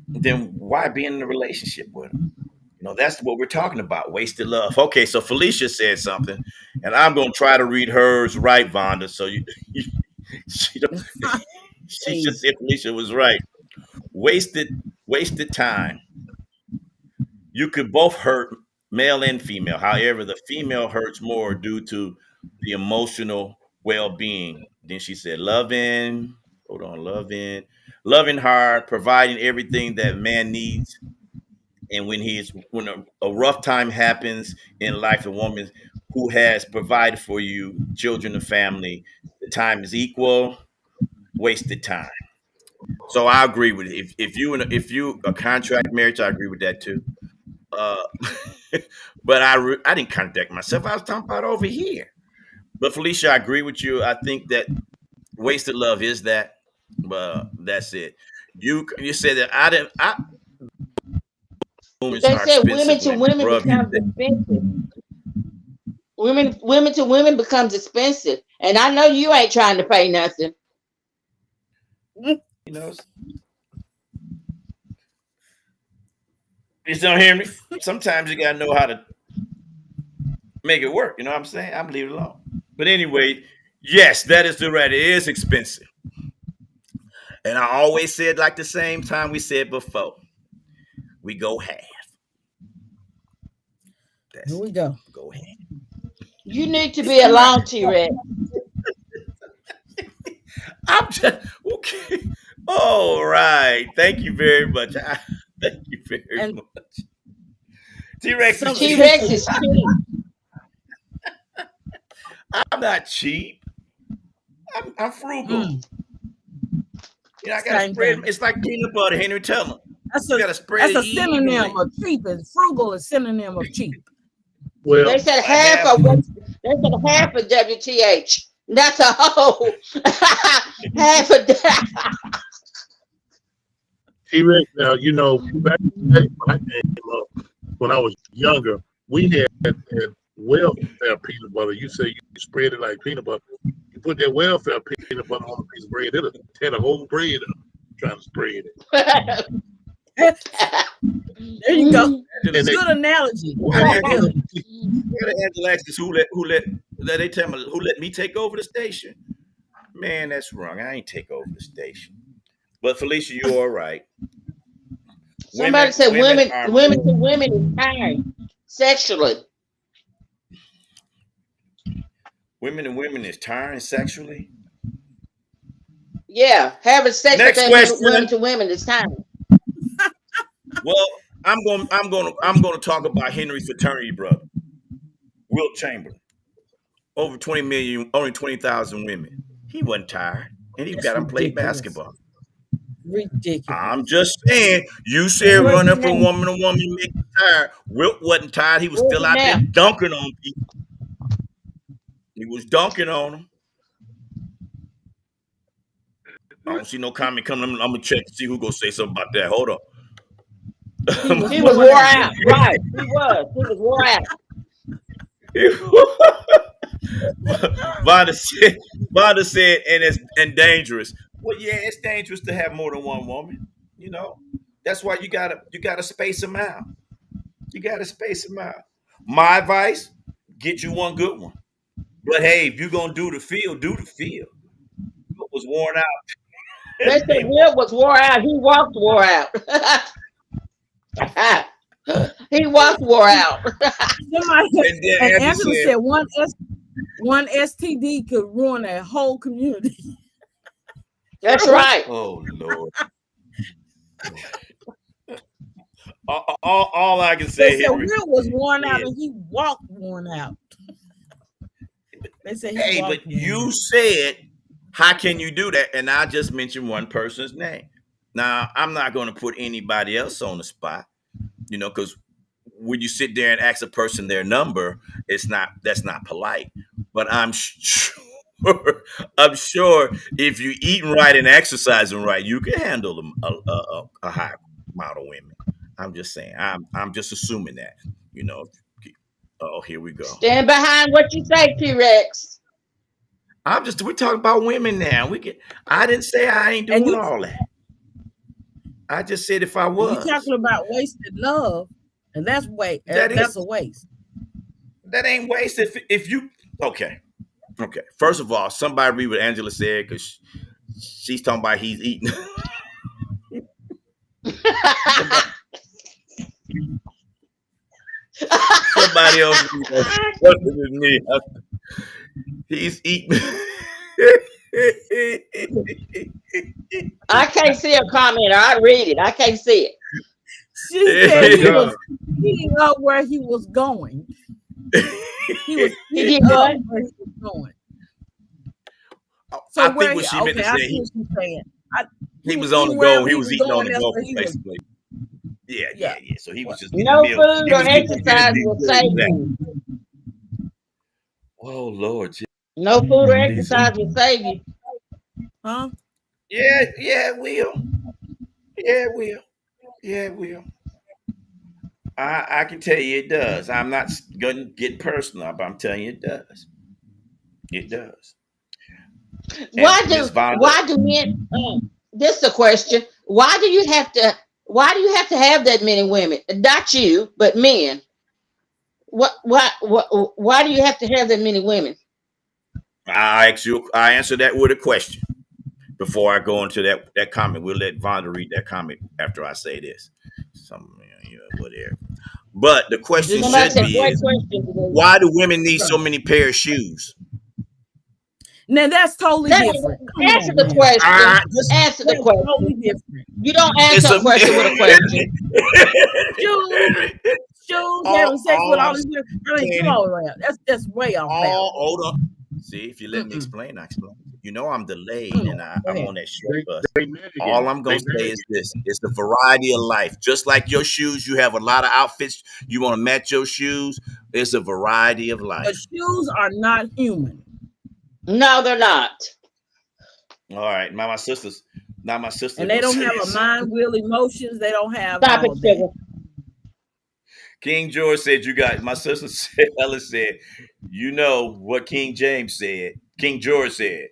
then why be in a relationship with her? That's what we're talking about. Wasted love. Okay, so Felicia said something, and I'm gonna try to read hers right, Vonda. So she don't, she just Please. said Felicia was right. Wasted time. You could both hurt male and female. However, the female hurts more due to the emotional well-being. Then she said, loving, hold on, loving hard, providing everything that man needs. And when a rough time happens in life, a woman who has provided for you, children and family, the time is equal, wasted time. So I agree with it. If you a contract marriage, I agree with that too. Uh, but I didn't contact myself. I was talking about over here. But Felicia, I agree with you. I think that wasted love is that. But that's it. You said that I didn't. Women's They are said women expensive to when women bruv you becomes said, expensive. Women to women becomes expensive. And I know you ain't trying to pay nothing. you know you don't hear me. Sometimes you gotta know how to make it work. You know what I'm saying? I'm leave it alone. But anyway, yes, that is the right. It is expensive, and I always said like the same time we said before. We go half. Here That's we it. go. Go half. You need to be alone, T-Rex. I'm just okay. All right. Thank you very much. Thank you very And much. T Rex is some cheap. T-Rex is cheap. I'm not cheap. I'm frugal. mm, I gotta same spread. thing. It's like peanut butter, Henry Tubman. That's You a gotta spread that's it a synonym evenly. of cheap, and frugal is synonym of cheap. Well, They said Like half. they said half of WTH. That's a whole half of that. T-Rex, now, back in the day when I came up, when I was younger, we had welfare peanut butter. You say you spread it like peanut butter. You put that welfare peanut butter on a piece of bread, it'll tear the whole bread up trying to spread it. There you go. And they, Good analogy. I and, had and, Good. Angela asked us who let they tell me who let me take over the station. Man, that's wrong. I ain't take over the station. But Felicia, you all right. Somebody said Women are women to women is time sexually. women and women is tiring sexually. Yeah, having sex with Next that women question. to women is time. Well, I'm gonna talk about Henry's fraternity brother, Wilt Chamberlain. Over 20 million, only 20,000 women. He wasn't tired, and he That's got him play ridiculous. basketball. Ridiculous. I'm just saying. You said And what's his running from name? woman to woman, you make tired. Wilt wasn't tired. He was Where's still he out there now? dunking on people. He was dunking on them. I don't see no comment coming. I'm gonna check to see who gonna say something about that. Hold on. He was He was worn wore out. out. Right. He was wore out. Vonda said, and dangerous. Well, yeah, it's dangerous to have more than one woman. You know, that's why you gotta space them out. You gotta space them out. My advice: get you one good one. But hey, if you're gonna do the field, do the field. It was worn They out. said Will was wore out. He walked wore out. He walked wore out. Somebody, And then and Angela Angela said, said one STD could ruin a whole community. That's right. "Oh Lord." All I can They say, said Henry, Will was worn out is, and he walked worn out. They said he hey, walked but worn you out. said, how can you do that? And I just mentioned one person's name. Now, I'm not going to put anybody else on the spot, because when you sit there and ask a person their number, that's not polite. But I'm sure, I'm sure if you eating right and exercising right, you can handle a high amount of women. I'm just saying. I'm just assuming that, you know. Oh, here we go. Stand behind what you say, T-Rex. We're talking about women now. I didn't say I ain't And doing all that. I just said if I you was. talking about wasted love, and that's That that's a is waste. that ain't wasted if you okay. Okay. First of all, somebody read what Angela said because she's talking about he's eating. somebody, somebody else read that. Wasn't it me? He's eating. I can't see a comment. I read it. I can't see it. She said he was eating up where he was going. He was He eating did what? up where he was going. So I where think what he she meant to okay, I say, see what she's saying. he He was was on the eating go. wherever He he was was eating on going. the That's go, where he was. basically. Yeah, Yeah. yeah, yeah. So he was just getting No meal. food He or was getting his exercise will meal. save you. Oh Lord, No food or Jesus. exercise will save you. Huh? Yeah, yeah, it will. Yeah, it will. Yeah, it will. I can tell you it does. I'm not going to get personal, but I'm telling you it does. It does. And Miss Vonda, Why do men this is a question. Why do you have to have that many women? Not you, but men. Why do you have to have that many women? I answer that with a question before I go into that comment. We'll let Vonda read that comment after I say this. Some whatever. But the question Somebody should said, be great is question today. why do women need so many pair of shoes? Now that's totally Let different. Come answer on the now. question. Just Answer the That's totally question. different. You don't answer it's a question with a question. Shoes, shoes, having sex with all all I'm these women. I mean, come saying, on around. That's way off balance. hold on. See, if you let me Mm-mm. explain, I explain. I'm delayed Mm. and Go I'm ahead. on that short bus. They nagging. All I'm They gonna say nagging. is this: it's the variety of life. Just like your shoes, you have a lot of outfits. You want to match your shoes. It's a variety of But life. shoes are not human. No, they're not. All right, now my sister And they gonna don't say have a mind, something. will, emotions. They don't have Stop all it, of that. sugar. King George said you got my sister said Ella said, you know what King James said. King George said,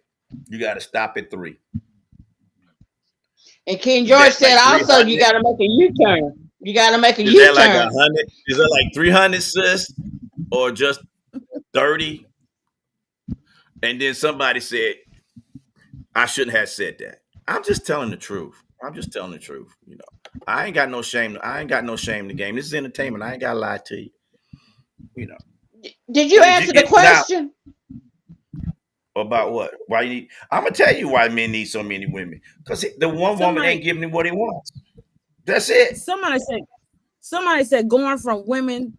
you gotta stop at 3. And King Is George that said like also you 300? got to make a U-turn. You got to make a Is that like U-turn. 100? Is that like 300, sis? Or just 30? And then somebody said, I shouldn't have said that. I'm just telling the truth. I'm just telling the truth. I ain't got no shame. I ain't got no shame in the game. This is entertainment. I ain't got to lie to you. You know. Did you But if you answer the get now question? about what? Why you need? I'm gonna tell you why men need so many women. Because the one woman ain't Somebody, giving him what he wants. That's it. somebody said, somebody said, going from women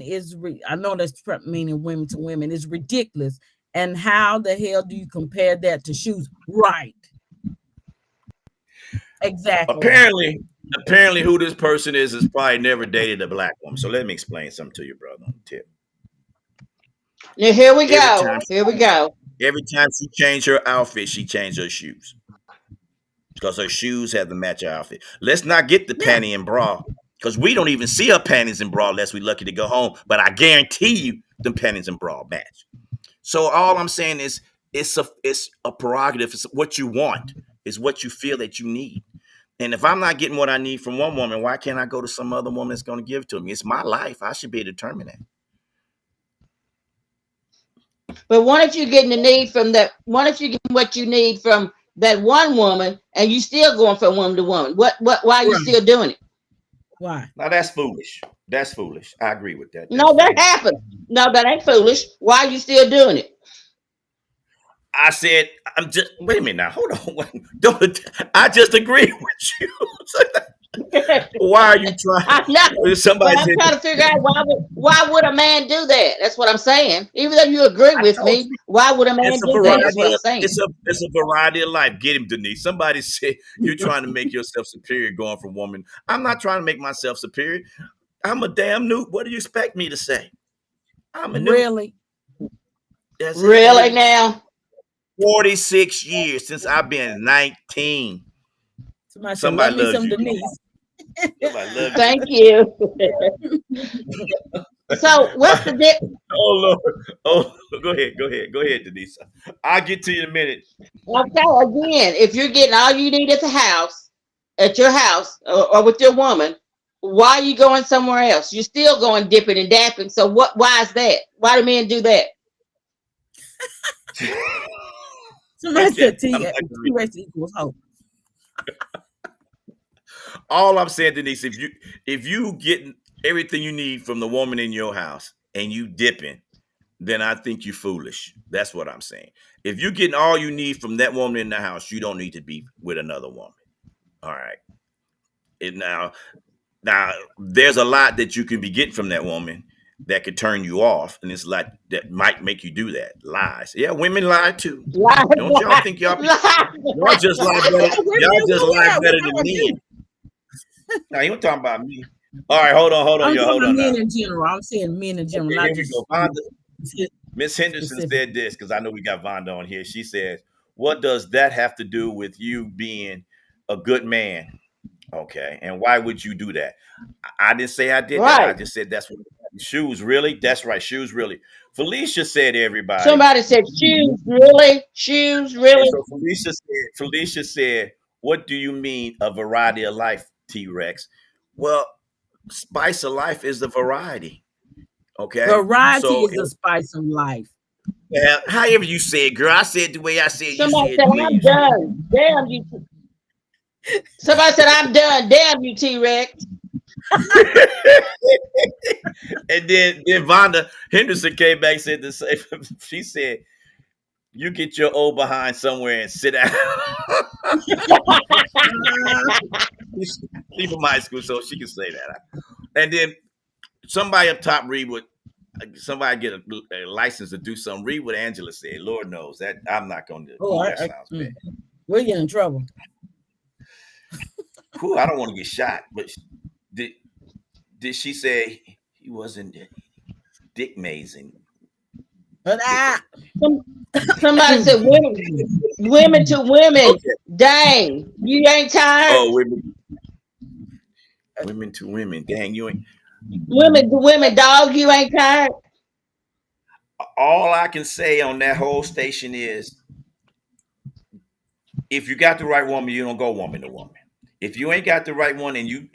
is. I know that's meaning women to women is ridiculous. And how the hell do you compare that to shoes? Right. Exactly. Apparently, apparently who this person is probably never dated a black woman. So let me explain something to you, brother. On the tip. Now here we Every go. time, Here we go. every time she changed her outfit, she changed her shoes because her shoes have to match her outfit. Let's not get the Yeah. panty and bra because we don't even see her panties and bra unless we're lucky to go home. But I guarantee you, the panties and bra match. So all I'm saying is, it's a prerogative. It's what you want. It's what you feel that you need. And if I'm not getting what I need from one woman, why can't I go to some other woman that's going to give it to me? It's my life. I should be able to determine that. But what if you're getting the need from that? What if you get what you need from that one woman, and you still going from woman to woman? What? Why are you Right. still doing it? Why? Now that's foolish. That's foolish. I agree with that. That's No, that foolish. happens. No, that ain't foolish. Why are you still doing it? I said, I'm just wait a minute now. Hold on. Don't I just agree with you? Why are you I know, trying? but Somebody I'm said, trying to figure out why would a man do that? That's what I'm saying. Even though you agree I with told me, you why would a man it's a do that? That's variety what I'm of saying. it's a variety of life. Get him, Denise. Somebody said you're trying to make yourself superior going from woman. I'm not trying to make myself superior. I'm a damn noob. What do you expect me to say? I'm a noob. Really? That's it. And Really it now? 46 years since I've been 19. Somebody said, "Love Somebody me loves some you. Come on. Denise." Somebody loves you. Thank you. So what's the Oh Lord. Oh, go ahead, Denise. I'll get to you in a minute. Okay, again, if you're getting all you need at the house, at your house, or with your woman, why are you going somewhere else? You're still going dipping and dapping. So what? Why is that? Why do men do that? Somebody said I'm T not T gonna Rex equals hope. all I'm saying, Denise, if you getting everything you need from the woman in your house and you dipping, then I think you're foolish. That's what I'm saying. If you're getting all you need from that woman in the house, you don't need to be with another woman. All right. And now there's a lot that you can be getting from that woman that could turn you off, and it's like that might make you do that. Lies. Yeah, women lie too. Lie, Don't y'all lie, think y'all just lie lie. better? Yeah, women Y'all just will lie lie. better What's wrong than with you? men. Now you talking about me. All right, I'm y'all, talking hold about on now. men in general. I'm saying men in general, Okay, not here we just go. Vonda, Miss Henderson specific. said this because I know we got Vonda on here. She says, "What does that have to do with you being a good man?" Okay, and why would you do that? I didn't say I did that. I Right. just said that's what shoes really. That's right, shoes really. Felicia said everybody. Somebody said shoes, really? Shoes, And really? so Felicia said, "What do you mean a variety of life, T Rex?" Well, spice of life is the variety. Okay, Variety so is the spice of life. yeah, however you say it, girl. I said the way I said. You Somebody said said the way I'm you said. done. Damn you. Somebody said I'm done. Damn you, T-Rex. And then Vonda Henderson came back and said the same. She said, "You get your old behind somewhere and sit down." She's from high school, so she can say that. And then somebody up top read what somebody get a license to do something. Read what Angela said. Lord knows that I'm not going to. Oh, Ooh, that sounds bad. we're getting in trouble. Whew, I don't want to get shot. But did did she say he wasn't dick mazing? But Somebody said women to women. Okay. Dang, you ain't tired? Oh, women to women. Dang, you ain't. Women to women, dog, you ain't tired? All I can say on that whole station is, if you got the right woman, you don't go woman to woman. If you ain't got the right one and you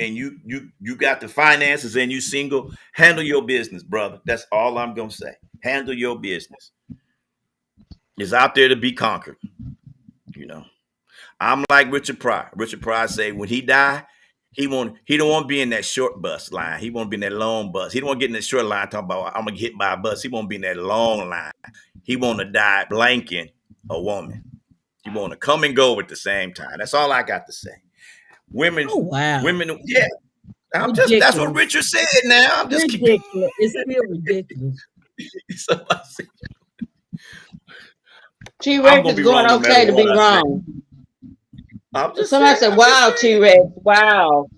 got the finances and you single, handle your business, brother. That's all I'm gonna say. Handle your business. It's out there to be conquered. You know. I'm like Richard Pryor. Richard Pryor say when he die, he don't want to be in that short bus line. He want to be in that long bus. He don't want to get in that short line talking about I'm gonna get hit by a bus. He want to be in that long line. He want to die blanking a woman. He want to come and go at the same time. That's all I got to say. Women, oh wow, yeah. That's what ridiculous, Richard said. Now I'm just keeping. ridiculous. It's still ridiculous. Somebody said, I'm T-Rex gonna is be going wrong no matter okay to what be I say. wrong. I'm just Somebody saying. said, I'm just wow, saying. T-Rex, wow.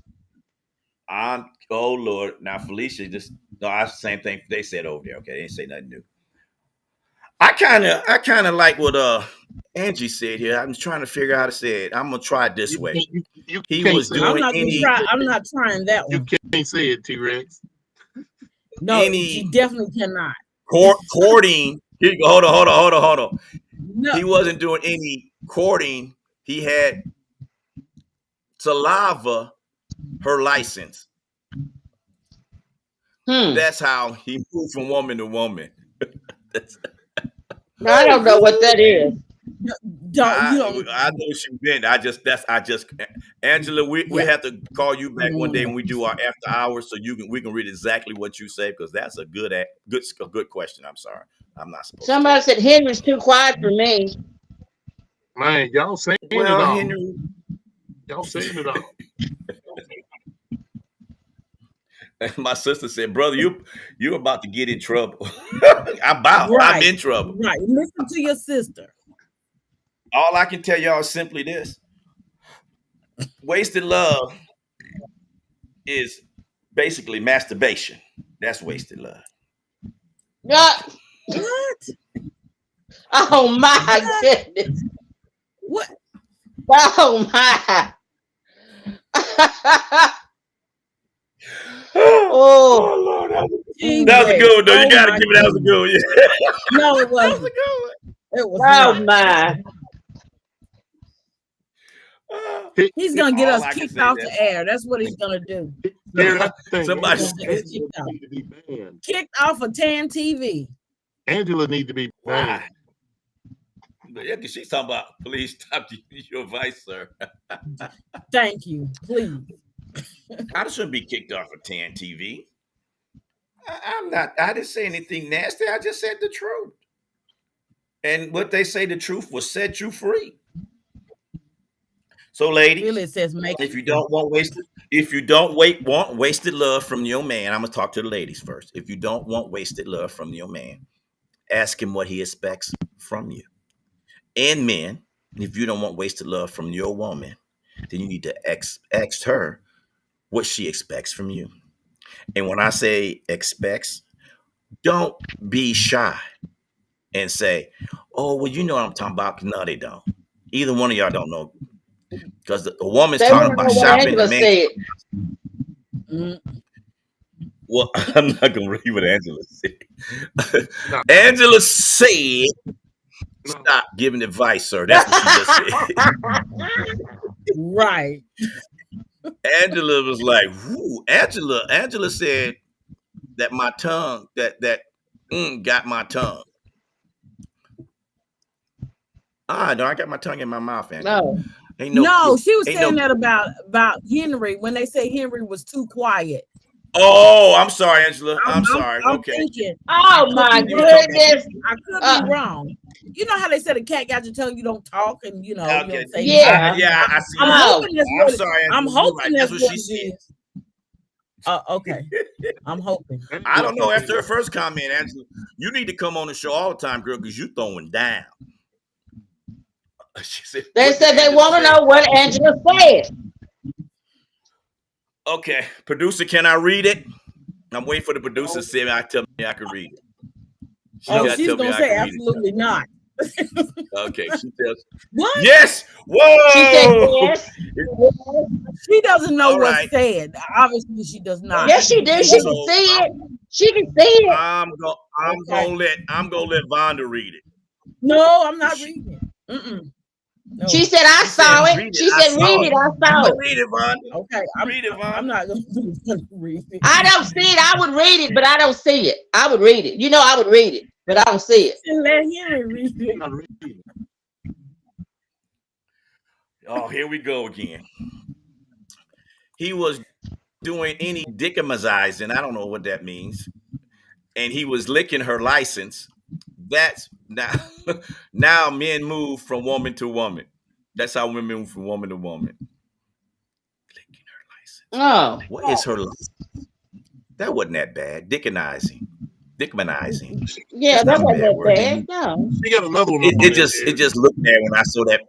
Oh Lord, now Felicia just no, that's the same thing they said over there. Okay, they didn't say nothing new. I kind of like what Angie said here. I'm trying to figure out how to say it. I'm gonna try it this You way. can't, you He can't was say it. I'm doing not gonna any try. I'm not trying that You one. can't say it, T-Rex. No, any she definitely cannot. courting. Hold on. No, He wasn't doing any courting. He had saliva her license. That's how he moved from woman to woman. That's, I don't know what that is. don't you don't. I know what you meant. Angela, we Yeah. have to call you back one day Mm. when we do our after hours so we can read exactly what you say because that's a good question. I'm sorry. I'm not supposed to. Somebody said Henry's too quiet for me. Man, y'all saying it Well, all. Henry, Y'all saying it all. my sister said, "Brother, you're about to get in trouble." I'm Right, in trouble. right. Listen to your sister. All I can tell y'all is simply this: wasted love is basically masturbation. That's wasted love. What? What? Oh my goodness. What? Oh my. Oh Lord, that was a good one though. You gotta give it. That was a good one. Yeah. No, it That was a wasn't. good one. It was Oh not. my. He's gonna get All us I can kicked say off that- the air. That's what he's gonna do. Here's the thing. Somebody Angela said- need to be banned. Kicked off of Tan TV. Angela need to be banned. Why? Yeah, 'cause she's talking about please stop your advice, sir. Thank you. Please. I shouldn't be kicked off of 10 TV. I'm not. I didn't say anything nasty. I just said the truth. And what they say, the truth will set you free. So, ladies, Really, it says make. if you don't want wasted love from your man, I'm gonna talk to the ladies first. If you don't want wasted love from your man, ask him what he expects from you. And men, if you don't want wasted love from your woman, then you need to ask her what she expects from you. And when I say expects, don't be shy and say, "Oh, well, you know what I'm talking about." No, they don't. Either one of y'all don't know because the woman's They talking want to about know what shopping. Angela The man, said. well, I'm not gonna read what Angela said. No. Angela said, No. "Stop giving advice, sir." That's what she just said. Right. Angela was like, "Whoo." Angela said that my tongue, that got my tongue. No, I got my tongue in my mouth, Angela. No. Ain't No, she was ain't saying that about Henry when they say Henry was too quiet. Oh, I'm sorry, Angela. I'm sorry. I'm Okay. thinking, Oh my goodness. I could be wrong. You know how they said a cat got your tongue, you don't talk, and you Okay. don't say Yeah. I see. I'm Oh. hoping that's I'm what sorry, Angela. I'm You're hoping right. that's That's what what she it said. is. Okay. I'm hoping. I don't know. After her first comment, Angela, you need to come on the show all the time, girl, because you throwing down. She said, They what said did they Angela want to say? know what Angela said. Okay, producer, can I read it? I'm waiting for the producer to say I tell me I can read it. Oh, she's tell me gonna I say can read absolutely not. it. Okay, she tells. What? Yes. Whoa. She said yes. She doesn't know All what's right. said. Obviously, she does not. Yes, she do. She can So, see it. She can see it. I'm gonna let Vonda read it. No, I'm not reading it. Mm-mm. No. She said I saw it. She said read it. I saw it. Read it, Vonda. Okay, Read it, Vonda. I'm not gonna read it. I don't see it. I would read it, but I don't see it. I would read it. You know, I would read it, but I don't see it. Let Henry read it. Oh, here we go again. He was doing any dickamizing. I don't know what that means. And he was licking her license. That's now men move from woman to woman. That's how women move from woman to woman. Licking her license. Oh. What is her license? That wasn't that bad. Dickmanizing. Yeah, That's that not a bad wasn't word. that bad. No. She got another one. It just looked bad when I saw that.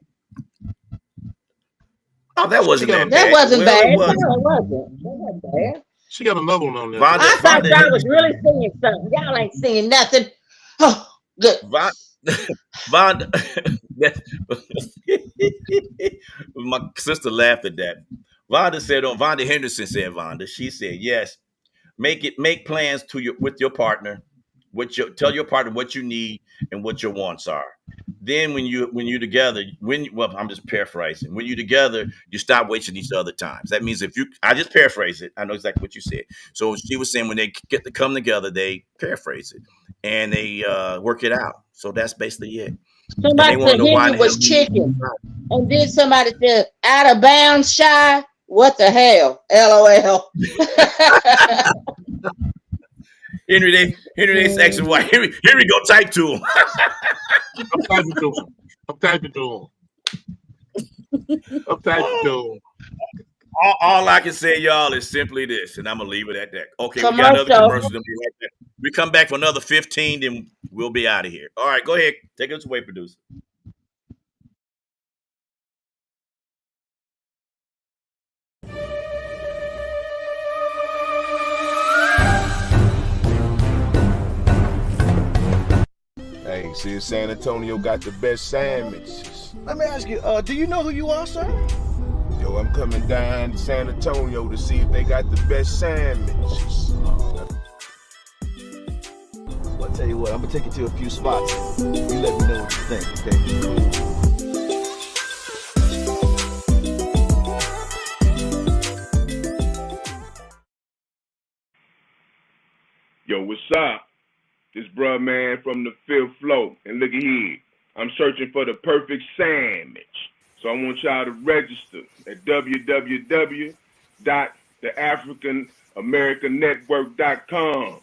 Oh, that wasn't that bad. That wasn't Well, bad. it was. No, it wasn't. What the hell? She got another one on there. Vonda, I thought Vonda y'all was Henderson. really seeing something. Y'all ain't seeing nothing. Oh, good. Von, Vonda. My sister laughed at that. Vonda Henderson said, Vonda. She said, yes. Make plans with your partner. Tell your partner what you need and what your wants are. Then when you're together, well, I'm just paraphrasing. When you're together, you stop wasting each other times. That means I just paraphrase it. I know exactly what you said. So she was saying when they get to come together, they paraphrase it and they work it out. So that's basically it. And they Somebody want to said know why Henry in the hell was you. chicken. And then somebody said out of bounds shy. What the hell? LOL. Henry, they section why Henry go type to him. I'm typing to him. I'm typing to him. I'm typing to him. All I can say, y'all, is simply this, and I'm gonna leave it at that. Okay, we got another Commercial. commercial. Then we right back. We come back for another 15, then we'll be out of here. All right, go ahead, take us away, producer. Hey, see, San Antonio got the best sandwiches. Let me ask you, do you know who you are, sir? Yo, I'm coming down to San Antonio to see if they got the best sandwiches. Well, I tell you what, I'm gonna take you to a few spots. You let me know what you think, okay? Yo, what's up? This bruh man from the fifth floor. And look at here. I'm searching for the perfect sandwich. So I want y'all to register at www.theafricanamericanetwork.com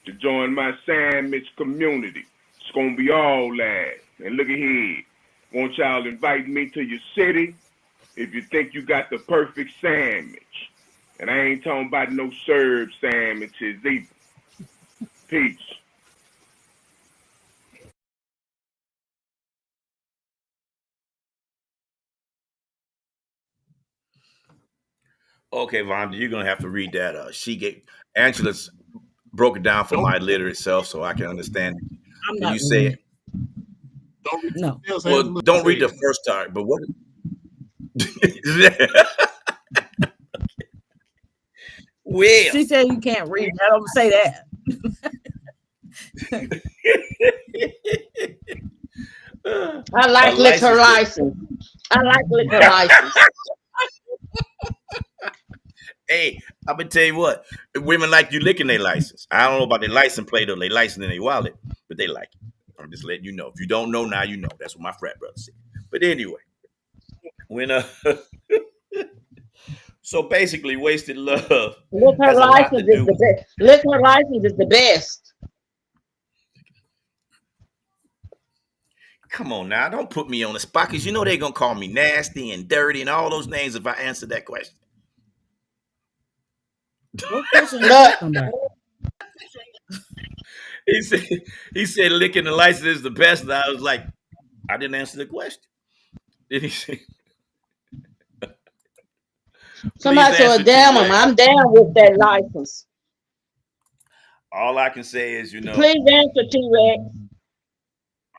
to join my sandwich community. It's gonna be all that. And look at here. Want y'all to invite me to your city if you think you got the perfect sandwich. And I ain't talking about no served sandwiches either. Peace. Okay, Vonda, you're gonna have to read that. Angela's broke it down for my literate self, so I can understand. I'm When not you say reading. it, Don't read No. else. well, don't read the first part, but what? Well, She said you can't read. I don't say that. I a like liquor license plate. license. I like liquor license. Hey, I'm gonna tell you what. Women like you licking their license. I don't know about their license plate or their license in their wallet, but they like it. I'm just letting you know. If you don't know, now you know. That's what my frat brother said. But anyway, when so basically, wasted love Liquor has a lot to license is do the with. best. Liquor license is the best. Come on now, don't put me on the spot because you know they're gonna call me nasty and dirty and all those names if I answer that question. What question are you Look, talking about? He said he said licking the license is the best. And I was like, I didn't answer the question. Then he said, please somebody answer said, T damn them. Rex. I'm down with that license. All I can say is, Please answer T-Rex.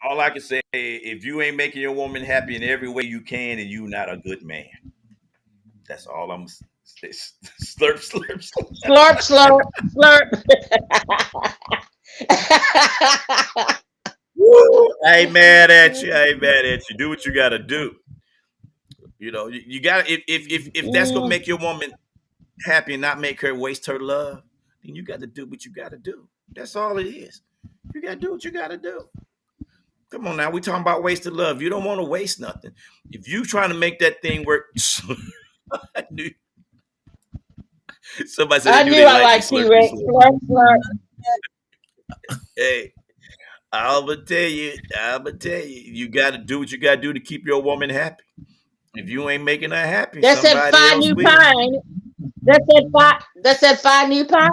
all I can say, if you ain't making your woman happy in every way you can, and you not a good man. That's all I'm saying. Slurp, slurp, slurp. Slurp, slurp, slurp. Woo! I ain't mad at you. I ain't mad at you. Do what you gotta do. You gotta if that's gonna make your woman happy and not make her waste her love, then you got to do what you got to do. That's all it is. You got to do what you got to do. Come on now, we talking about wasted love. You don't want to waste nothing. If you trying to make that thing work, I knew, somebody said they I knew knew they I liked me like slurpy T-Rex. slurp. Slurp, slurp. Hey, I'm gonna tell you, you got to do what you got to do to keep your woman happy. If you ain't making her happy, That's that somebody fine else new will. pie, ain't it? That's that fine new pie.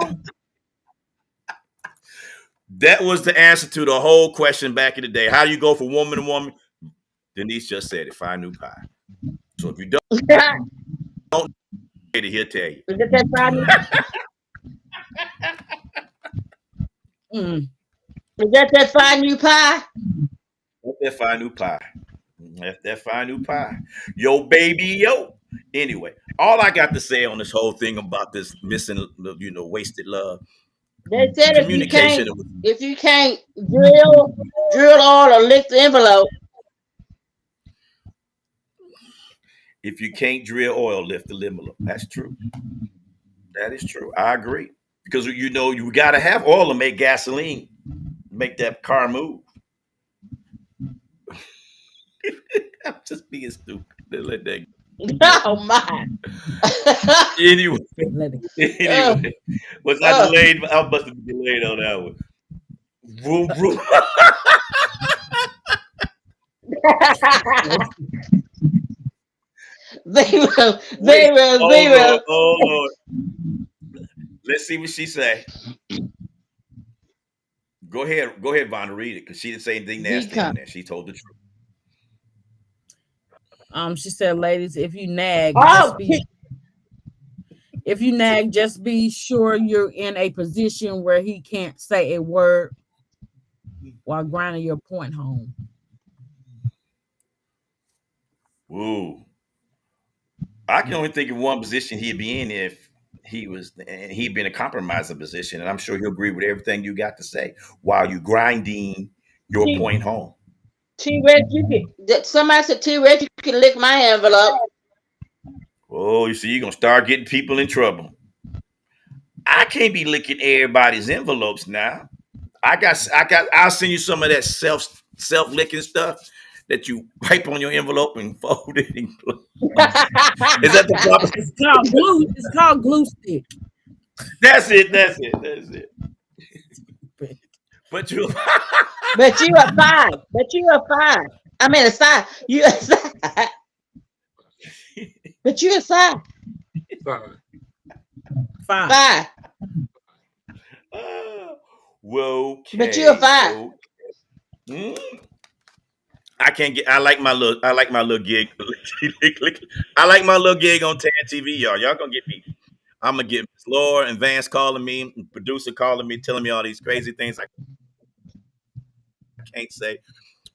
That was the answer to the whole question back in the day. How do you go from woman to woman? Denise just said it. Find new pie. So if you don't He'll tell you. Is that fine? Mm. Is that fine new pie? That's that fine new pie. That's that fine new pie. Yo, baby, yo. Anyway, all I got to say on this whole thing about this missing, wasted love, They said communication. if you can't drill oil or lick the envelope. If you can't drill oil, lift the envelope. That's true. That is true. I agree. Because you got to have oil to make gasoline, make that car move. I'm just being stupid. Let that Oh my. anyway. Let it. Anyway, was I uh, delayed? I must have been delayed on that one. Vroom, vroom. zero, Wait. zero, Oh zero. Lord. Oh Lord. Let's see what she say. Go ahead, Vonda, read it because she didn't say anything nasty on Decon. there. She told the truth. She said, ladies, Oh, just be sure you're in a position where he can't say a word while grinding your point home. Woo. I can only think of one position he'd be in if he'd been a compromising position, and I'm sure he'll agree with everything you got to say while you grinding your T point home. Rex, somebody said T Rex, you can lick my envelope. Oh, you see, you're gonna start getting people in trouble. I can't be licking everybody's envelopes now. I'll send you some of that self-licking stuff that you wipe on your envelope and fold it and is that the proper? It's called glue. It's called glue stick. That's it. But you But you a five. I mean a side. You a side. But you a side. Fine. Five. Five. Whoa, But you a okay. five. Hmm? I like my little gig. I like my little gig on Tan TV, y'all. Y'all gonna get me. I'm gonna get Miss Laura and Vance calling me, and producer calling me, telling me all these crazy things I can't say.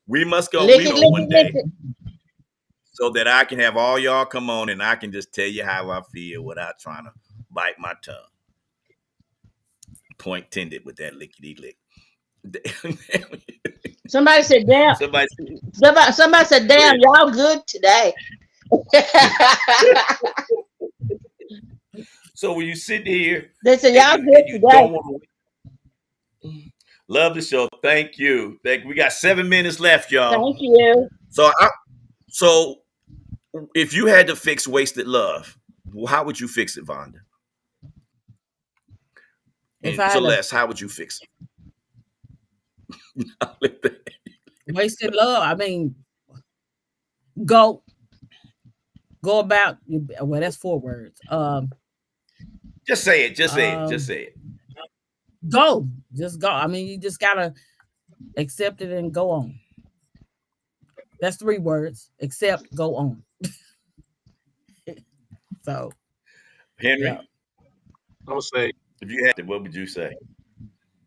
We must go Lick it, Reno lick one it, lick day it. so that I can have all y'all come on and I can just tell you how I feel without trying to bite my tongue. Point tended with that lickety lick. Somebody said, damn. Somebody, Somebody said, damn, y'all good today. so when you sit here They said, and y'all you good today. don't want to love the show, thank you. We got 7 minutes left, y'all. Thank you. So if you had to fix wasted love, how would you fix it, Vonda? If And I had a Celeste, how would you fix it? wasted love, I mean, go about. Well, that's 4 words. Just say it. Just say it. Just say it. Go. Just go. I mean, you just gotta accept it and go on. That's 3 words. Accept, go on. So, Henry, yeah. I'm gonna say if you had to, what would you say?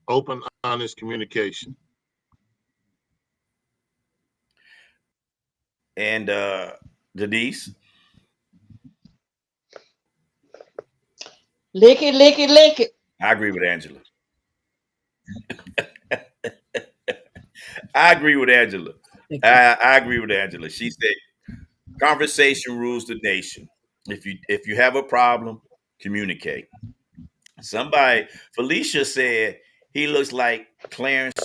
open, honest communication. And Denise, Lick it, lick it, lick it. I agree with Angela. I agree with Angela. I agree with Angela. She said, "Conversation rules the nation. If you have a problem, communicate." Somebody, Felicia said he looks like Clarence.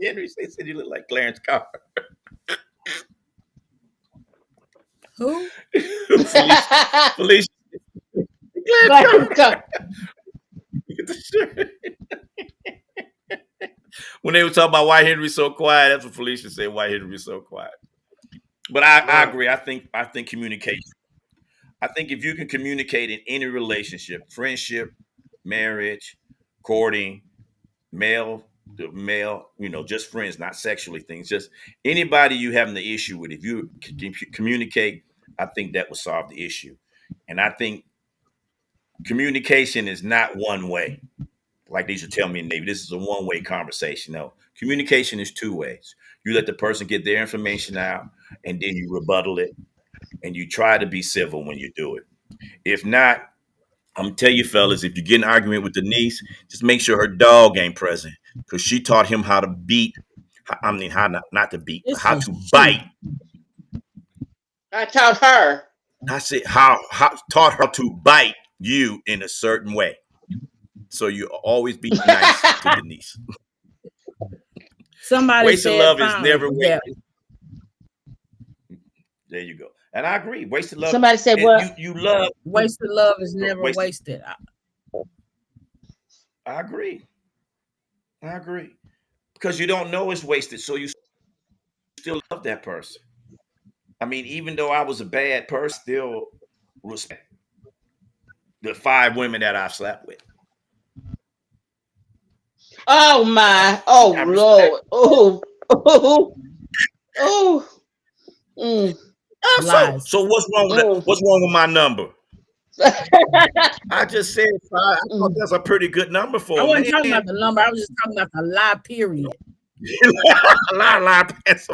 Henry said you look like Clarence Carr. Who? Felicia, Clarence Carr. When they were talking about why Henry's so quiet, that's what Felicia said. Why Henry's so quiet. But I agree. I think communication. I think if you can communicate in any relationship, friendship, marriage, courting, male to male, just friends, not sexually things, just anybody you having the issue with, if you can communicate I think that would solve the issue. And I think communication is not one way. Like they used to tell me in the Navy, this is a one-way conversation. No, communication is two ways. You let the person get their information out, and then you rebuttal it, and you try to be civil when you do it. If not, I'm gonna tell you, fellas, if you get in an argument with Denise, just make sure her dog ain't present because she taught him how to beat. I mean, how not to beat, but This how is to true. bite. I taught her. I said how taught her to bite you in a certain way. So you always be nice to Denise. Somebody Wasted said love is finally never that wasted. There you go. And I agree. Wasted love. Somebody said And what? you love wasted love is never wasted. wasted. I agree. I agree. Because you don't know it's wasted, so you still love that person. I mean, even though I was a bad person, still respect the 5 women that I've slept with. Oh my. Oh I respect. Lord. Oh. Oh. Oh. Mm. So Lies. so Mm. what's wrong with my number? I just said 5. I thought Mm. that's a pretty good number I for a wasn't talking man. about the number. I was just talking about the lie, period. lie, pants.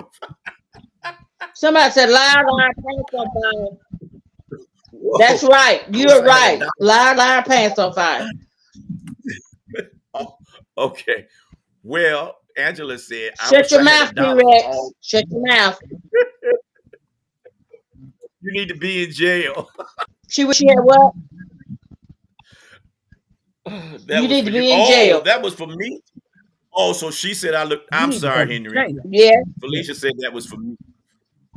Somebody said lie, lie, pants on fire. That's Whoa. right. I wish You're I had a right. dollar. Lie, lie, pants on fire. Oh, okay. Well, Angela said, I Shut wish your I had a mouth, dollar for T-Rex. all. Shut your mouth. You need to be in jail. She wish she had what? That You was need for to you. be in Oh, jail. that was for me. Oh, so she said I look. You I'm need to go sorry, to Henry. jail. Yeah. Felicia said that was for me.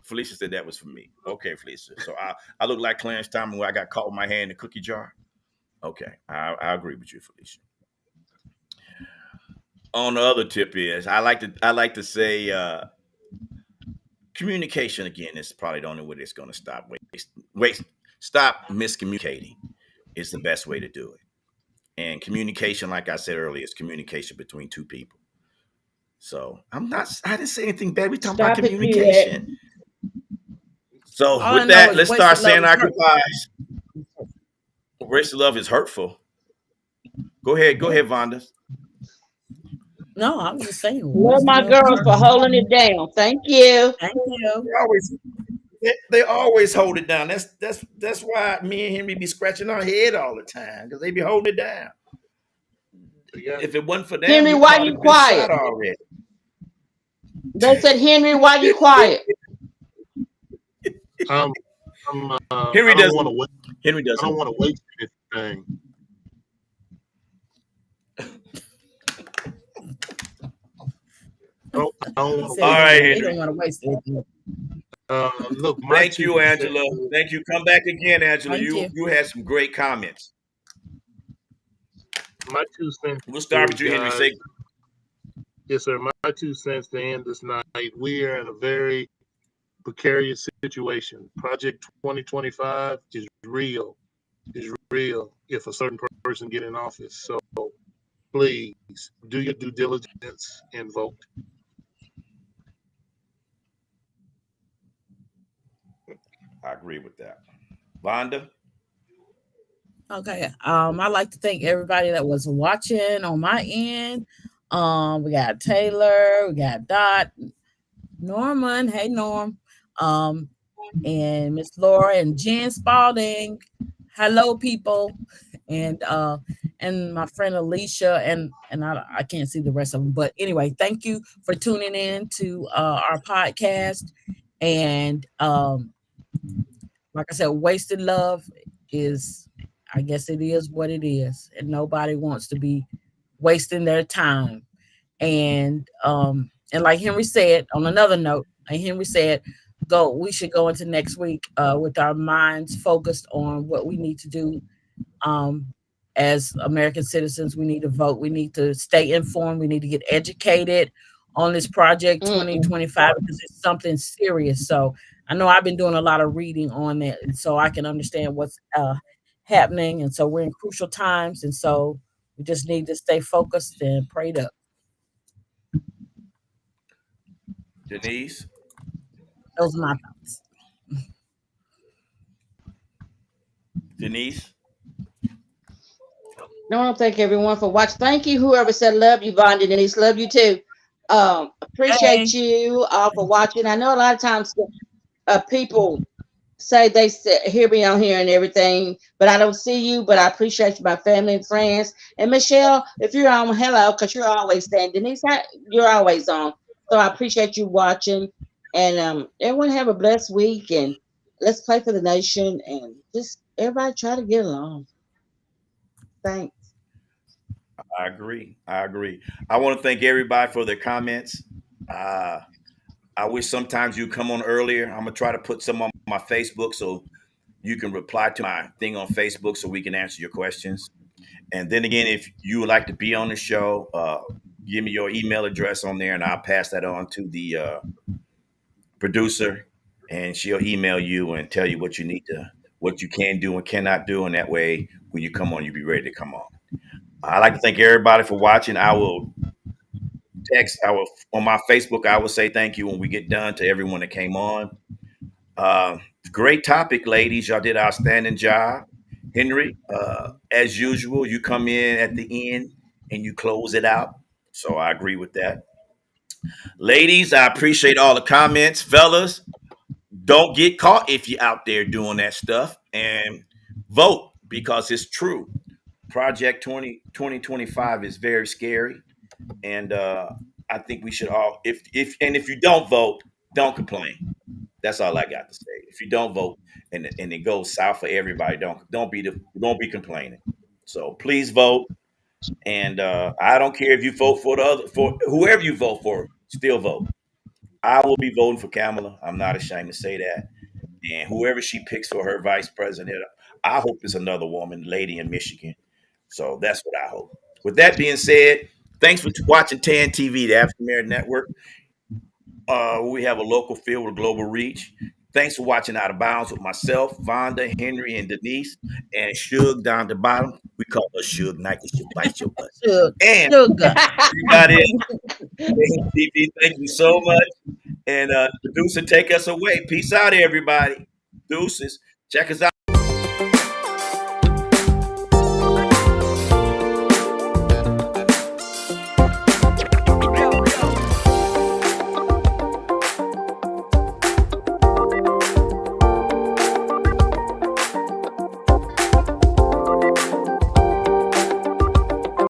Felicia said that was for me. Okay, Felicia. So I look like Clarence Thomas where I got caught with my hand in the cookie jar. Okay, I agree with you, Felicia. On the other tip is I like to say communication again is probably the only way it's going to stop stop miscommunicating is the best way to do it. And communication, like I said earlier, is communication between two people. So I didn't say anything bad. We talking about Stop it, T-Rex. communication. So All I with know that, is let's wasted start love saying is our hurt. goodbyes. Wasted love is hurtful. Go ahead, Yeah. Vonda. No, I was just saying Love wasted my love is girls for hurtful. holding it down. Thank you. Thank you. They always hold it down. That's why me and Henry be scratching our head all the time because they be holding it down. Yeah. If it wasn't for them, Henry, we why probably you been quiet? shot already. They said, Henry, why you quiet? Um, I Henry don't want to doesn't. wait. Henry I don't doesn't. want to waste anything. I don't He want to said All waste right, he Henry. don't want to waste anything. Look, my Thank two you, cents. Angela. Thank you. Come back again, Angela. Thank You you. you had some great comments. My 2 cents We'll start with is, you, Henry. guys. Say Yes, sir. My 2 cents to end this night. We are in a very precarious situation. Project 2025 is real. Is real. If a certain person get in office, so please do your due diligence and vote. I agree with that. Vonda. Okay. I'd like to thank everybody that was watching on my end. We got Taylor, we got Dot, Norman. Hey Norm. Um, and Miss Laura and Jen Spalding. Hello, people. And my friend Alicia and I can't see the rest of them. But anyway, thank you for tuning in to our podcast. And like I said, wasted love is, I guess it is what it is, and nobody wants to be wasting their time. And like Henry said, on another note, like Henry said, we should go into next week with our minds focused on what we need to do um, as American citizens. We need to vote. We need to stay informed. We need to get educated on this project Mm-mm. 2025 because it's something serious. So I know I've been doing a lot of reading on it, and so I can understand what's happening. And so we're in crucial times, and so we just need to stay focused and prayed up. Denise. Those are my thoughts. Denise. No, I want to thank everyone for watching. Thank you, whoever said love you, Vonda, Denise. Love you too. Appreciate Hey, you all for watching. I know a lot of times people say they hear me on here and everything, but I don't see you. But I appreciate my family and friends. And Michelle, if you're on, hello, because you're always saying Denise, you're always on. So I appreciate you watching. And everyone have a blessed week. And let's play for the nation. And just everybody try to get along. Thanks. I agree. I agree. I want to thank everybody for their comments. Uh, I wish sometimes you come on earlier. I'm gonna try to put some on my Facebook so you can reply to my thing on Facebook so we can answer your questions. And then again, if you would like to be on the show, give me your email address on there, and I'll pass that on to the producer, and she'll email you and tell you what you need to, what you can do and cannot do, and that way, when you come on, you'll be ready to come on. I'd like to thank everybody for watching. I will text, I will on my Facebook. I will say thank you when we get done to everyone that came on. Uh, Great topic, ladies. Y'all did an outstanding job. Henry, as usual, you come in at the end and you close it out. So I agree with that. Ladies, I appreciate all the comments. Fellas, don't get caught if you're out there doing that stuff, and vote because it's true. Project 2025 is very scary. And I think we should all, if you don't vote, don't complain. That's all I got to say. If you don't vote and it goes south for everybody, don't be complaining. So please vote. And I don't care if you vote for the other for whoever you vote for, still vote. I will be voting for Kamala. I'm not ashamed to say that. And whoever she picks for her vice president, I hope it's another woman, lady in Michigan. So that's what I hope. With that being said, thanks for watching TAN TV, the African American Network. We have a local feel with global reach. Thanks for watching Out of Bounds with myself, Vonda, Henry, and Denise, and Suge down the bottom. We call her Suge Knight because she'll bite your butt. And sugar. everybody at TV, thank you so much. And producer, take us away. Peace out, everybody. Deuces. Check us out.